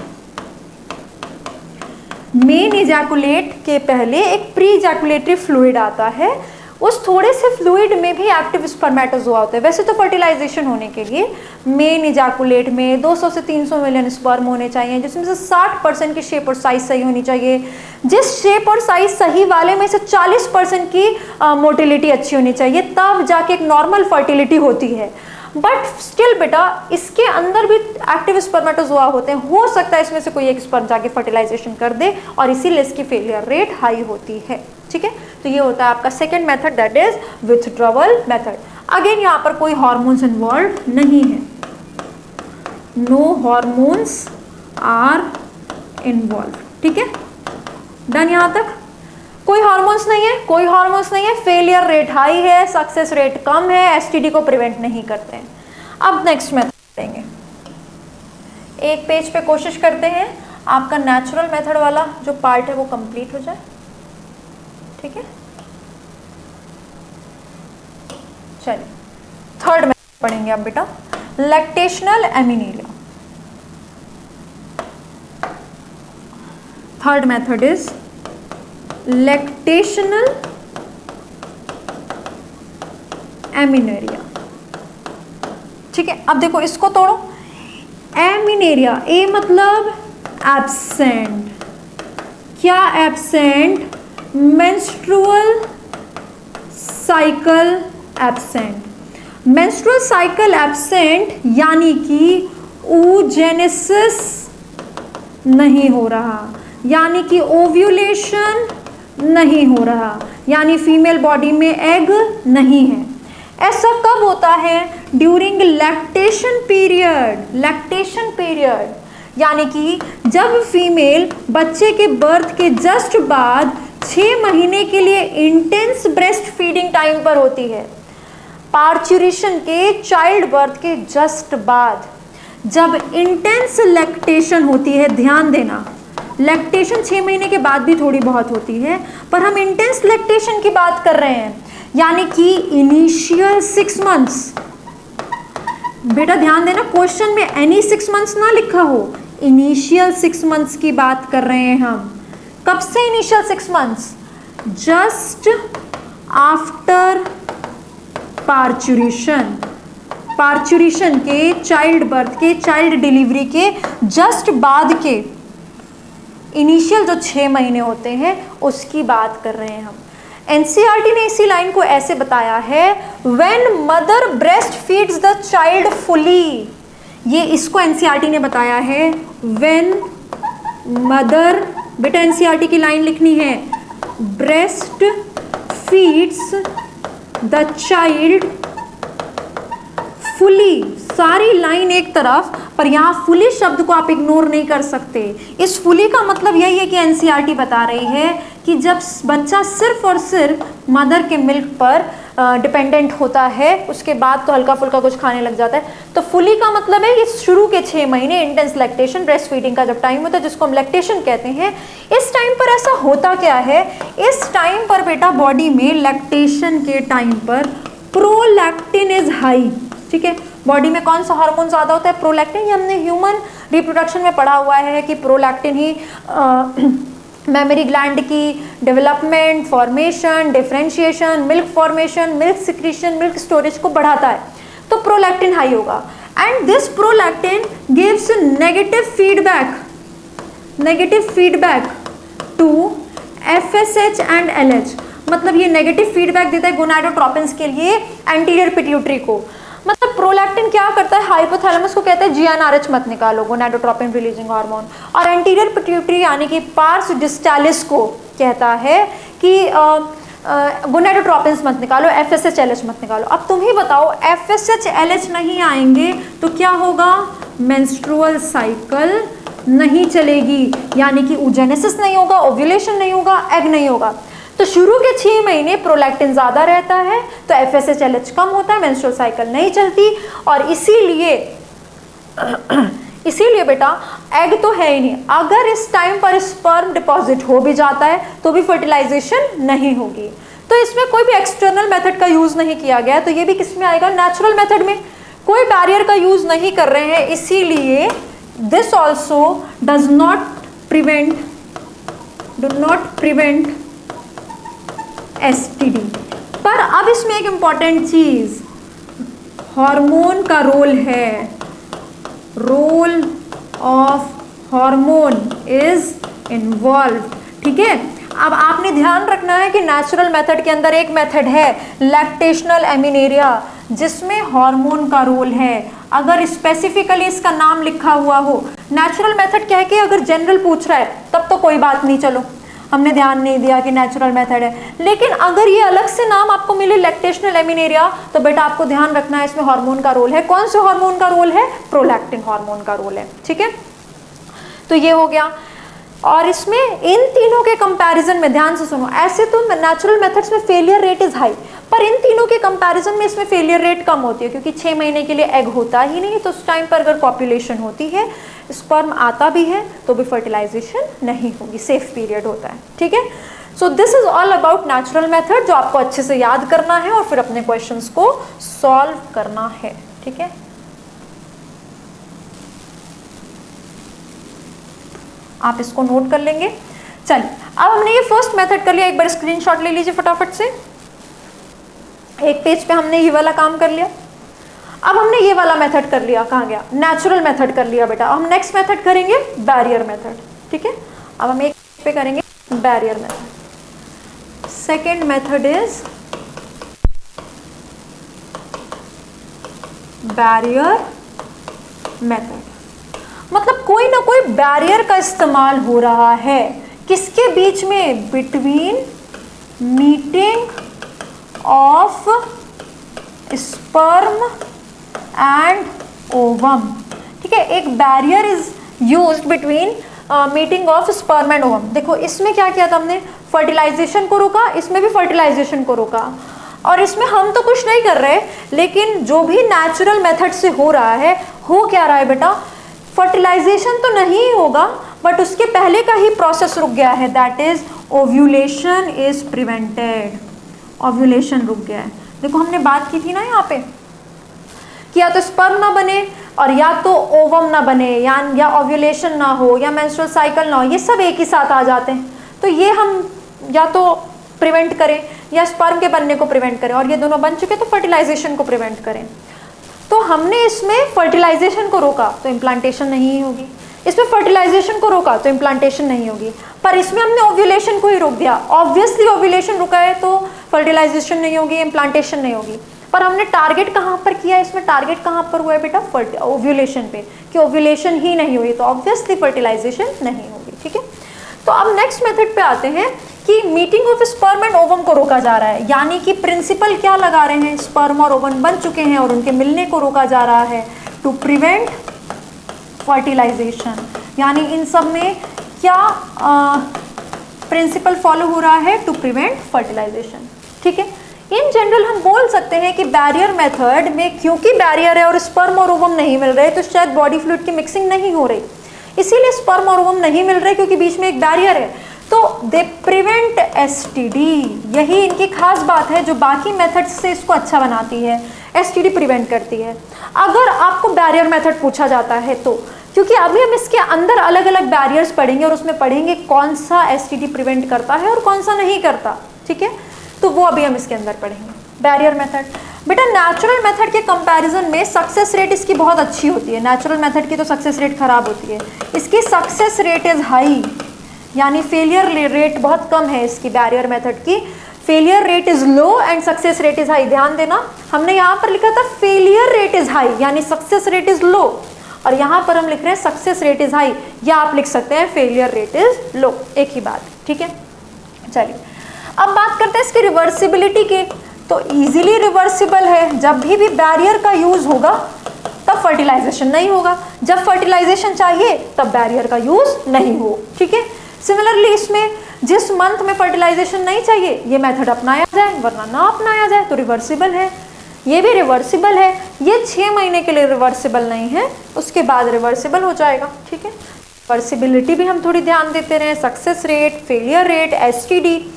S1: मेन इजैकुलेट के पहले एक प्री इजैकुलेटरी फ्लूइड आता है, उस थोड़े से फ्लूइड में भी एक्टिव स्पर्मेटोजोआ होते हैं। वैसे तो फर्टिलाइजेशन होने के लिए मेन इजैकुलेट में 200 से 300 मिलियन स्पर्म होने चाहिए, जिसमें से 60% की शेप और साइज सही होनी चाहिए। जिस शेप और साइज सही वाले में से 40% की मोटिलिटी अच्छी होनी चाहिए, तब जाके एक नॉर्मल फर्टिलिटी होती है। बट स्टिल बेटा इसके अंदर भी एक्टिव स्पर्मेटोजोआ होते हैं, हो सकता है इसमें से कोई एक स्पर्म जाके फर्टिलाइजेशन कर दे और इसीलिए इसकी फेलियर रेट हाई होती है, ठीक है। तो ये होता है आपका second method, that is withdrawal method. Again यहाँ पर कोई हॉर्मोन्स इन्वॉल्व नहीं है, नो हॉर्मोन्स आर इन्वॉल्व, ठीक है। डन यहाँ तक? कोई हार्मोन्स नहीं है, कोई हार्मोन्स नहीं है, फेलियर रेट हाई है, सक्सेस रेट कम है, एसटीडी को प्रिवेंट नहीं करते हैं। अब नेक्स्ट मेथड करेंगे, एक पेज पे कोशिश करते हैं आपका नेचुरल मेथड वाला जो पार्ट है वो कंप्लीट हो जाए, ठीक है। चलिए थर्ड मेथड पढ़ेंगे अब बेटा, lactational amenorrhoea. Third method is lactational amenorrhoea. ठीक है, अब देखो इसको तोड़ो। एमिनेरिया, ए मतलब एब्सेंट, क्या absent? Menstrual cycle absent. Menstrual cycle absent यानी कि oogenesis नहीं हो रहा, यानी कि ओव्यूलेशन नहीं हो रहा, यानी फीमेल बॉडी में एग नहीं है। ऐसा कब होता है? During lactation period. Lactation period यानी कि जब फीमेल बच्चे के बर्थ के जस्ट बाद 6 महीने के लिए इंटेंस ब्रेस्ट फीडिंग टाइम पर होती है। पार्चुरेशन के, चाइल्ड बर्थ के जस्ट बाद जब इंटेंस लैक्टेशन होती है, ध्यान देना लैक्टेशन 6 महीने के बाद भी थोड़ी बहुत होती है, पर हम इंटेंस लैक्टेशन की बात कर रहे हैं, यानी कि इनिशियल 6 मंथ्स। बेटा ध्यान देना, क्वेश्चन में एनी 6 मंथ्स ना लिखा हो, इनिशियल 6 मंथ्स की बात कर रहे हैं हम। कब से initial 6 months? Just after parturition. Parturition के, चाइल्ड बर्थ के, चाइल्ड डिलीवरी के जस्ट बाद के इनिशियल जो 6 महीने होते हैं उसकी बात कर रहे हैं हम। एनसीईआरटी ने इसी लाइन को ऐसे बताया है, when mother breast feeds the child fully. ये इसको एनसीईआरटी ने बताया है, व्हेन मदर, बेटा एनसीईआरटी की लाइन लिखनी है, breast feeds the child fully. सारी लाइन एक तरफ, पर यहाँ फुली शब्द को आप इग्नोर नहीं कर सकते। इस फुली का मतलब यही है कि एनसीईआरटी बता रही है कि जब बच्चा सिर्फ और सिर्फ मदर के मिल्क पर डिपेंडेंट होता है, उसके बाद तो हल्का फुल्का कुछ खाने लग जाता है। तो फुली का मतलब है ये शुरू के 6 महीने इंटेंस लैक्टेशन, ब्रेस्ट फीडिंग का जब टाइम होता है, जिसको हम लैक्टेशन कहते हैं। इस टाइम पर ऐसा होता क्या है? इस टाइम पर बेटा बॉडी में लैक्टेशन के टाइम पर प्रोलैक्टिन इज हाई। ठीक है, बॉडी में कौन सा हार्मोन ज़्यादा होता है? प्रोलैक्टिन। ये हमने ह्यूमन रिप्रोडक्शन में पढ़ा हुआ है कि प्रोलैक्टिन ही मेमोरी ग्लैंड की development, formation, differentiation, milk formation, milk secretion, milk storage को बढ़ाता है। तो प्रोलैक्टिन हाई होगा, and this prolactin gives negative feedback to FSH and LH। मतलब ये नेगेटिव फीडबैक देता है गोनाडोट्रोपिन्स के लिए एंटीरियर पिट्यूटरी को। मतलब प्रोलैक्टिन क्या करता है? हाइपोथैलेमस को कहते हैं GnRH मत निकालो, गोनाडोट्रोपिन रिलीजिंग हार्मोन, और एंटीरियर पिट्यूटरी यानी कि पार्स डिस्टालिस को कहता है कि गोनाडोट्रोपिन्स मत निकालो, FSH LH मत निकालो। अब तुम ही बताओ, FSH LH नहीं आएंगे तो क्या होगा? मेंस्ट्रुअल साइकिल नहीं चलेगी, यानी कि oogenesis नहीं होगा, ओव्यूलेशन नहीं होगा, एग नहीं होगा। तो शुरू के 6 महीने प्रोलैक्टिन ज़्यादा रहता है, तो FSH LH कम होता है, मेंस्ट्रुअल साइकिल नहीं चलती, और इसीलिए बेटा एग तो है ही नहीं। अगर इस टाइम पर स्पर्म डिपॉजिट हो भी जाता है तो भी फर्टिलाइजेशन नहीं होगी। तो इसमें कोई भी एक्सटर्नल मेथड का यूज़ नहीं किया गया, तो ये भी किस में आएगा? नेचुरल मेथड में। कोई बैरियर का यूज़ नहीं कर रहे हैं, इसीलिए this also does not prevent STD। पर अब इसमें एक इंपॉर्टेंट चीज, हार्मोन का रोल है, role of hormone is involve. ठीक है, अब आपने ध्यान रखना है कि नेचुरल मेथड के अंदर एक मेथड है लैक्टेशनल एमिनेरिया, जिसमें हार्मोन का रोल है। अगर स्पेसिफिकली इसका नाम लिखा हुआ हो, नेचुरल मेथड कह के अगर जनरल पूछ रहा है तब तो कोई बात नहीं, चलो हमने ध्यान नहीं दिया कि नेचुरल मेथड है। लेकिन अगर ये अलग से नाम आपको मिले लैक्टेशनल एमिनेरिया, तो बेटा आपको ध्यान रखना है इसमें हार्मोन का रोल है। कौन से हार्मोन का रोल है? प्रोलैक्टिन हार्मोन का रोल है। ठीक है, तो ये हो गया। और इसमें इन तीनों के कंपैरिजन में ध्यान से सुनो, ऐसे तो नेचुरल मेथड्स में फेलियर रेट इज हाई, पर इन तीनों के कंपैरिजन में इसमें फेलियर रेट कम होती है, क्योंकि 6 महीने के लिए एग होता ही नहीं। तो उस टाइम पर अगर पॉपुलेशन होती है, स्पर्म आता भी है, तो भी फर्टिलाइजेशन नहीं होगी, सेफ पीरियड होता है। ठीक है, so this is all about natural method, जो आपको अच्छे से याद करना है और फिर अपने क्वेश्चंस को सॉल्व करना है। ठीक है, आप इसको नोट कर लेंगे। चलिए, अब हमने ये फर्स्ट मेथड कर लिया, एक बार स्क्रीनशॉट ले लीजिए फटाफट से। एक पेज पे हमने ये वाला काम कर लिया, अब हमने ये वाला मेथड कर लिया, कहाँ गया, नेचुरल मेथड कर लिया बेटा। हम नेक्स्ट मेथड करेंगे बैरियर मेथड, ठीक है। अब हम एक पे करेंगे barrier method. Second method is barrier method, मतलब कोई ना कोई बैरियर का इस्तेमाल हो रहा है, किसके बीच में, between meeting of sperm and ovum, ठीक है। एक barrier is used between meeting of sperm and ovum. देखो इसमें क्या किया था हमने, फर्टिलाइजेशन को रोका, इसमें भी फर्टिलाइजेशन को रोका, और इसमें हम तो कुछ नहीं कर रहे, लेकिन जो भी नेचुरल मेथड से हो रहा है, हो क्या रहा है बेटा, फर्टिलाइजेशन तो नहीं होगा बट उसके पहले का ही प्रोसेस रुक गया है, that is ovulation is prevented, ovulation रुक गया है। देखो हमने बात की थी ना यहाँ पे कि या तो स्पर्म ना बने और या तो ओवम ना बने, या ओव्यूलेशन ना हो या मेंस्ट्रुअल साइकिल ना हो, ये सब एक ही साथ आ जाते हैं। तो ये हम या तो प्रिवेंट करें या स्पर्म के बनने को प्रिवेंट करें, और ये दोनों बन चुके तो फर्टिलाइजेशन को प्रिवेंट करें। तो हमने इसमें फर्टिलाइजेशन को रोका तो इम्प्लांटेशन नहीं होगी, इसमें फर्टिलाइजेशन को रोका तो इम्प्लांटेशन नहीं होगी, पर इसमें हमने ओव्यूलेशन को ही रोक दिया। ऑब्वियसली ओव्यूलेशन रुका है तो फर्टिलाइजेशन नहीं होगी, इम्प्लांटेशन नहीं होगी, पर हमने टारगेट कहाँ पर किया, इसमें टारगेट कहाँ पर हुआ है बेटा, ओव्यूलेशन पे, कि ओव्यूलेशन ही नहीं हुई तो ऑब्वियसली फर्टिलाइजेशन नहीं होगी, ठीक है। तो अब नेक्स्ट मेथड पे आते हैं कि meeting of sperm and ovum को रोका जा रहा है, यानी कि प्रिंसिपल क्या लगा रहे हैं, स्पर्म और ओवम बन चुके हैं और उनके मिलने को रोका जा रहा है टू प्रिवेंट फर्टिलाइजेशन। यानी इन सब में क्या प्रिंसिपल फॉलो हो रहा है, टू प्रिवेंट फर्टिलाइजेशन, ठीक है। इन जनरल हम बोल सकते हैं कि बैरियर मेथड में क्योंकि बैरियर है और स्पर्म और ओवम नहीं मिल रहे, तो शायद बॉडी फ्लूइड की मिक्सिंग नहीं हो रही, इसीलिए स्पर्म और ओवम नहीं मिल रहे क्योंकि बीच में एक बैरियर है, तो दे प्रिवेंट एसटीडी। यही इनकी खास बात है जो बाकी मेथड्स से इसको अच्छा बनाती है, एसटीडी प्रिवेंट करती है। अगर आपको बैरियर मेथड पूछा जाता है तो, क्योंकि अभी हम इसके अंदर अलग अलग बैरियर्स पढ़ेंगे और उसमें पढ़ेंगे कौन सा एसटीडी प्रिवेंट करता है और कौन सा नहीं करता, ठीक है, तो वो अभी हम इसके अंदर पढ़ेंगे। बैरियर मेथड बेटा नेचुरल मेथड के कंपैरिजन में सक्सेस रेट इसकी बहुत अच्छी होती है, नेचुरल मेथड की तो सक्सेस रेट खराब होती है, इसकी सक्सेस रेट इज हाई, यानी फेलियर रेट बहुत कम है इसकी, बैरियर मेथड की failure rate is low and success rate is high. ध्यान देना, हमने यहाँ पर लिखा था फेलियर रेट इज हाई यानी सक्सेस रेट इज लो, और यहाँ पर हम लिख रहे हैं सक्सेस रेट इज हाई, या आप लिख सकते हैं फेलियर रेट इज लो, एक ही बात, ठीक है। चलिए अब बात करते हैं इसकी रिवर्सिबिलिटी की, तो इजीली रिवर्सिबल है, जब भी बैरियर का यूज होगा तब फर्टिलाइजेशन नहीं होगा, जब फर्टिलाइजेशन चाहिए तब बैरियर का यूज नहीं हो, ठीक है। सिमिलरली इसमें जिस मंथ में फर्टिलाइजेशन नहीं चाहिए ये मेथड अपनाया जाए, वरना ना अपनाया जाए तो रिवर्सिबल है, ये भी रिवर्सिबल है, ये 6 महीने के लिए रिवर्सिबल नहीं है, उसके बाद रिवर्सिबल हो जाएगा, ठीक है। रिवर्सिबिलिटी भी हम थोड़ी ध्यान देते रहे, success rate, failure rate, STD,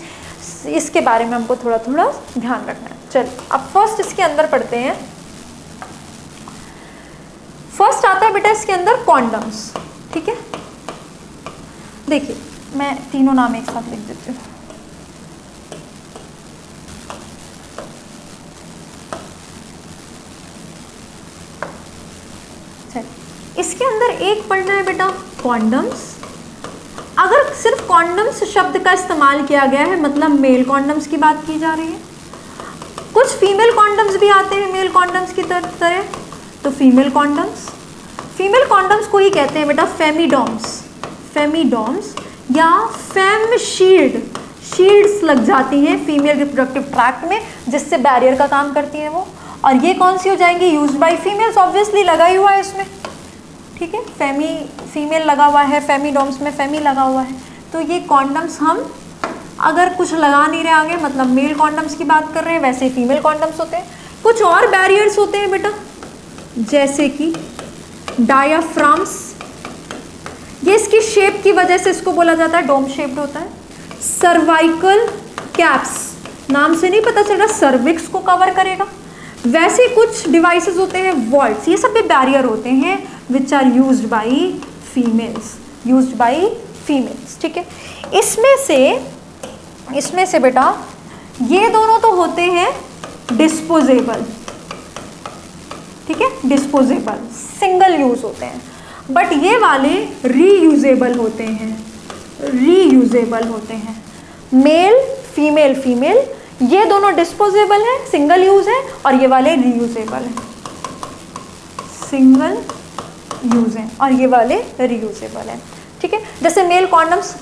S1: इसके बारे में हमको थोड़ा थोड़ा ध्यान रखना है। चलिए अब फर्स्ट इसके अंदर पढ़ते हैं। फर्स्ट आता है बेटा इसके अंदर कॉन्डम्स, ठीक है। देखिए मैं तीनों नाम एक साथ लिख देती हूँ। इसके अंदर एक पढ़ना है बेटा कॉन्डम्स। अगर सिर्फ कॉन्डम्स शब्द का इस्तेमाल किया गया है मतलब मेल कॉन्डम्स की बात की जा रही है, कुछ फीमेल कॉन्डम्स भी आते हैं मेल कॉन्डम्स की तरह, तो फीमेल कॉन्डम्स को ही कहते हैं बेटा फेमीडॉम्स या फेम शील्ड्स लग जाती हैं फीमेल रिप्रोडक्टिव ट्रैक्ट में, जिससे बैरियर का काम करती हैं वो, और ये कौन सी हो जाएंगी, यूज्ड बाय फीमेल्स, ऑब्वियसली लगा ही हुआ है इसमें, ठीक है, फीमेल लगा हुआ है, फेमीडॉम्स में फेमी लगा हुआ है, तो ये कॉन्डम्स हम अगर कुछ लगा नहीं रहे आगे मतलब मेल कॉन्डम्स की बात कर रहे हैं, वैसे फीमेल कॉन्डम्स होते हैं। कुछ और बैरियर्स होते हैं बेटा जैसे कि डायाफ्राम्स, ये इसकी शेप की वजह से इसको बोला जाता है डोम शेप्ड होता है। सर्वाइकल कैप्स, नाम से नहीं पता चल रहा सर्विक्स को कवर करेगा, वैसे कुछ डिवाइसेस होते हैं वॉल्ट्स, ये सब भी बैरियर होते हैं which are used by females, ठीक है। इसमें से बेटा ये दोनों तो होते हैं डिस्पोजेबल, ठीक है, डिस्पोजेबल सिंगल यूज होते हैं, बट ये वाले रीयूजेबल होते हैं, रीयूजेबल होते हैं। मेल फीमेल, फीमेल ये दोनों डिस्पोजेबल है, सिंगल यूज है, और ये वाले रीयूजेबल है, सिंगल यूज है, और ये वाले रीयूजेबल है, ठीक है। जैसे मेल कॉन्डम्स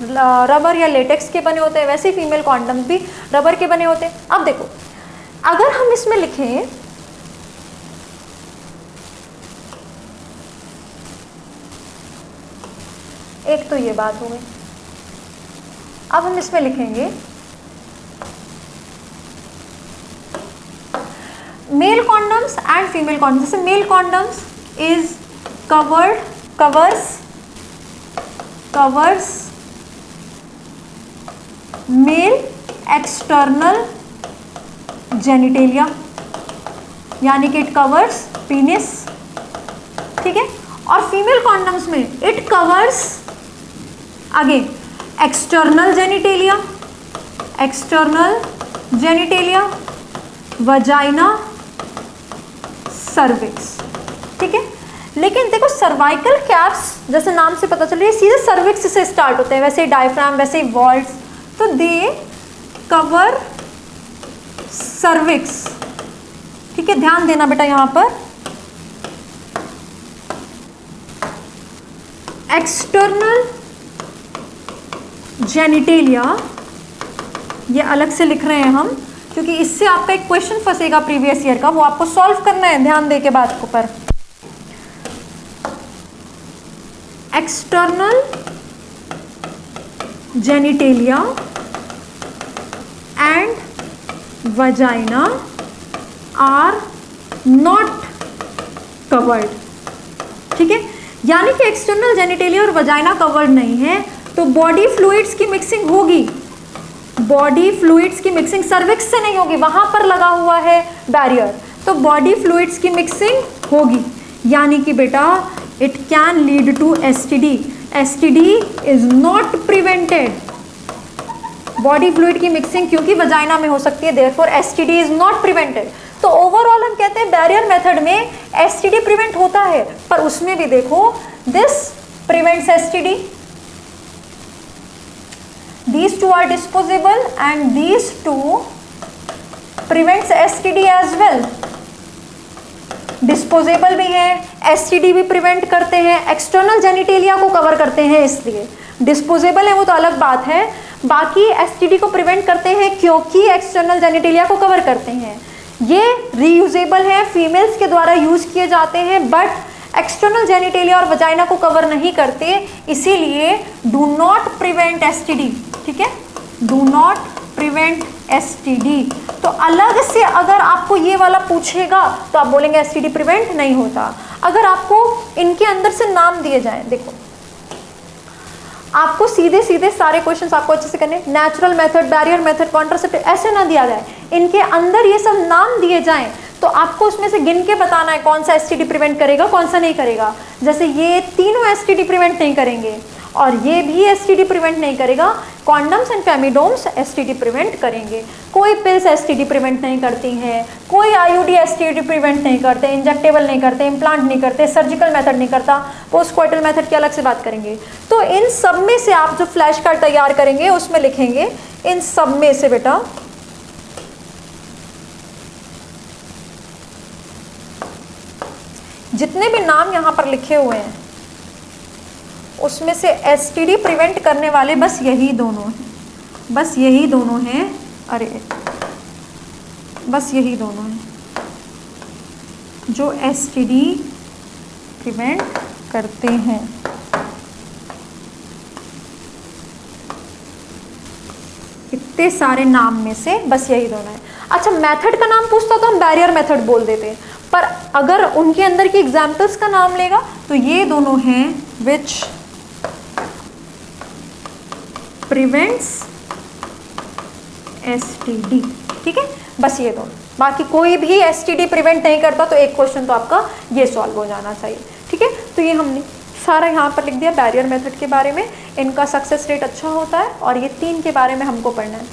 S1: रबर या लेटेक्स के बने होते हैं, वैसे ही फीमेल कॉन्डम्स भी रबर के बने होते हैं। अब देखो, अगर हम इसमें लिखें एक तो ये बात हो गई, अब हम इसमें लिखेंगे male condoms and female condoms. जैसे male condoms is covers male external genitalia, यानी कि इट कवर्स पीनिस, ठीक है। और फीमेल कॉन्डम्स में it covers again external genitalia, vagina, cervix, ठीक है। लेकिन देखो सर्वाइकल कैप्स जैसे नाम से पता चल रही है सीधे सर्विक्स से स्टार्ट होते हैं, वैसे ही डायफ्राम, वैसे ही वॉल्स, तो दे कवर सर्विक्स, ठीक है। ध्यान देना बेटा यहां पर एक्सटर्नल जेनिटेलिया ये अलग से लिख रहे हैं हम, क्योंकि इससे आपका एक क्वेश्चन फंसेगा प्रीवियस ईयर का, वो आपको सॉल्व करना है, ध्यान दे के बात को। पर external genitalia and vagina are not covered, ठीक है। यानी कि एक्सटर्नल जेनिटेलिया और वजाइना कवर्ड नहीं है, तो बॉडी फ्लूइड्स की मिक्सिंग होगी, बॉडी फ्लूइड्स की मिक्सिंग सर्विक्स से नहीं होगी, वहां पर लगा हुआ है बैरियर, तो बॉडी फ्लूइड्स की मिक्सिंग होगी, यानी कि बेटा it can lead to STD. STD is not prevented, body fluid की मिक्सिंग क्योंकि वजाइना में हो सकती है, therefore STD is not prevented. तो ओवरऑल हम कहते हैं बैरियर मेथड में एसटीडी प्रिवेंट होता है, पर उसमें भी देखो this prevents STD, these two are disposable and these two prevents STD as well। Disposable भी है, एसटीडी भी प्रिवेंट करते हैं, एक्सटर्नल जेनिटेलिया को कवर करते हैं, इसलिए डिस्पोजेबल है वो तो अलग बात है, बाकी एसटीडी को प्रिवेंट करते हैं क्योंकि एक्सटर्नल जेनिटेलिया को कवर करते हैं। ये रीयूजेबल है, फीमेल्स के द्वारा यूज किए जाते हैं, बट एक्सटर्नल जेनिटेलिया और वजाइना को कवर नहीं करते, इसीलिए डू नॉट प्रिवेंट एसटीडी, ठीक है, डू नॉट प्रिवेंट एसटीडी। तो अलग से अगर आपको ये वाला पूछेगा तो आप बोलेंगे एसटीडी प्रिवेंट नहीं होता। अगर आपको इनके अंदर से नाम दिए जाएं, देखो आपको सीधे सीधे सारे क्वेश्चंस आपको अच्छे से करने, natural method, barrier method, contraceptive, ऐसे ना दिया जाए, इनके अंदर ये सब नाम दिए जाएं तो आपको उसमें से गिन के बताना है कौन सा एसटीडी प्रिवेंट करेगा, कौन सा नहीं करेगा। जैसे ये तीनों एसटीडी प्रिवेंट नहीं करेंगे और ये भी एसटीडी प्रिवेंट नहीं करेगा, कॉन्डम्स एंड फेमिडोम्स एसटीडी प्रिवेंट करेंगे। कोई पिल्स एसटीडी प्रिवेंट नहीं करती हैं, कोई आईयूडी एसटीडी प्रिवेंट नहीं करते, इंजेक्टेबल नहीं करते, इम्प्लांट नहीं करते, सर्जिकल मेथड नहीं करता, पोस्ट क्वार्टल मेथड की अलग से बात करेंगे। तो इन सब में से आप जो फ्लैश कार्ड तैयार करेंगे उसमें लिखेंगे इन सब में से बेटा जितने भी नाम यहाँ पर लिखे हुए हैं उसमें से एसटीडी प्रिवेंट करने वाले बस यही दोनों हैं, बस यही दोनों हैं, अरे बस यही दोनों हैं जो एसटीडी प्रिवेंट करते हैं। इतने सारे नाम में से बस यही दोनों हैं। अच्छा, मेथड का नाम पूछता तो हम बैरियर मेथड बोल देते, पर अगर उनके अंदर की एग्जाम्पल्स का नाम लेगा तो ये दोनों हैं विच प्रिवेंट्स एसटीडी, ठीक है, बस ये दोनों, बाकी कोई भी एसटीडी प्रिवेंट नहीं करता। तो एक क्वेश्चन तो आपका ये सॉल्व हो जाना चाहिए, ठीक है। तो ये हमने सारा यहाँ पर लिख दिया बैरियर मेथड के बारे में, इनका सक्सेस रेट अच्छा होता है और ये तीन के बारे में हमको पढ़ना है।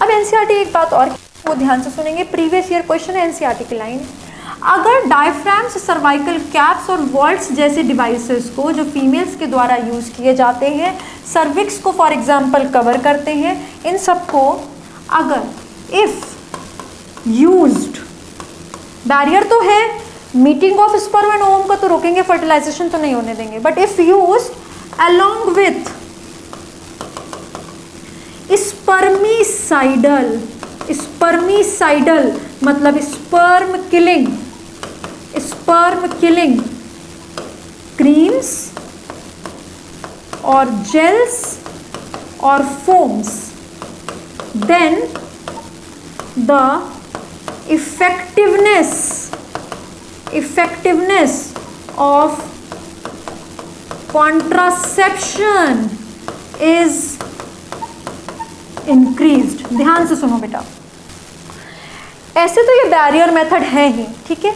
S1: अब एनसीईआरटी एक बात और वो ध्यान से सुनेंगे, प्रीवियस ईयर क्वेश्चन है, एनसीईआरटी की लाइन। अगर डायफ्राम्स, सर्वाइकल कैप्स और वॉल्ट्स जैसे डिवाइसेस को जो फीमेल्स के द्वारा यूज किए जाते हैं, सर्विक्स को फॉर एग्जांपल कवर करते हैं, इन सबको अगर इफ यूज्ड, बैरियर तो है, meeting of sperm and ovum का तो रोकेंगे, फर्टिलाइजेशन तो नहीं होने देंगे, but if used along with spermicidal, spermicidal मतलब स्पर्म किलिंग क्रीम्स और जेल्स और foams, then the effectiveness of contraception is increased। ध्यान से सुनो बेटा, ऐसे तो ये बैरियर मेथड है ही, ठीक है,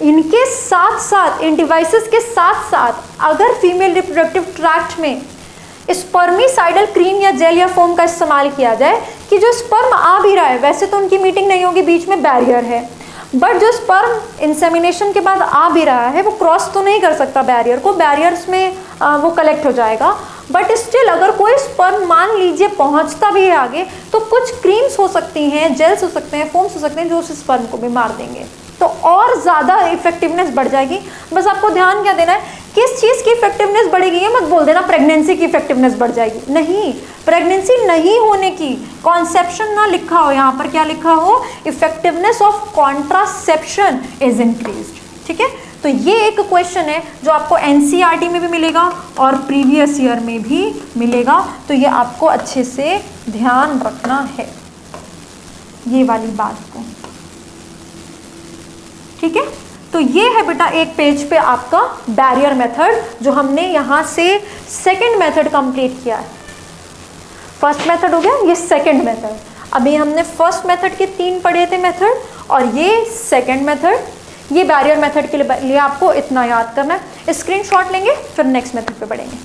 S1: इनके साथ साथ, इन डिवाइसेस के साथ साथ अगर फीमेल रिप्रोडक्टिव ट्रैक्ट में स्पर्मिसाइडल क्रीम या जेल या फोम का इस्तेमाल किया जाए कि जो स्पर्म आ भी रहा है, वैसे तो उनकी मीटिंग नहीं होगी, बीच में बैरियर है, बट जो स्पर्म इंसेमिनेशन के बाद आ भी रहा है वो क्रॉस तो नहीं कर सकता बैरियर को, बैरियर्स में वो कलेक्ट हो जाएगा, बट स्टिल अगर कोई स्पर्म मान लीजिए पहुंचता भी है आगे, तो कुछ क्रीम्स हो सकती हैं, जेल्स हो सकते हैं, फोम्स हो सकते हैं जो उस स्पर्म को भी मार देंगे, तो और ज़्यादा इफेक्टिवनेस बढ़ जाएगी। बस आपको ध्यान क्या देना है, किस चीज़ की इफेक्टिवनेस बढ़ेगी, ये मत बोल देना प्रेगनेंसी की इफेक्टिवनेस बढ़ जाएगी, नहीं, प्रेगनेंसी नहीं होने की, कॉन्सेप्शन ना लिखा हो यहाँ पर, क्या लिखा हो, effectiveness of contraception is increased, ठीक है। तो ये एक क्वेश्चन है जो आपको एनसीईआरटी में भी मिलेगा और प्रीवियस ईयर में भी मिलेगा, तो ये आपको अच्छे से ध्यान रखना है ये वाली बात को, ठीक है। तो ये है बेटा एक पेज पे आपका बैरियर मेथड, जो हमने यहाँ से सेकंड मेथड कंप्लीट किया है। फर्स्ट मेथड हो गया, ये सेकंड मेथड, अभी हमने फर्स्ट मेथड के 3 पढ़े थे मेथड, और ये सेकंड मेथड, ये बैरियर मेथड के लिए आपको इतना याद करना है। स्क्रीनशॉट लेंगे फिर नेक्स्ट मेथड पे बढ़ेंगे।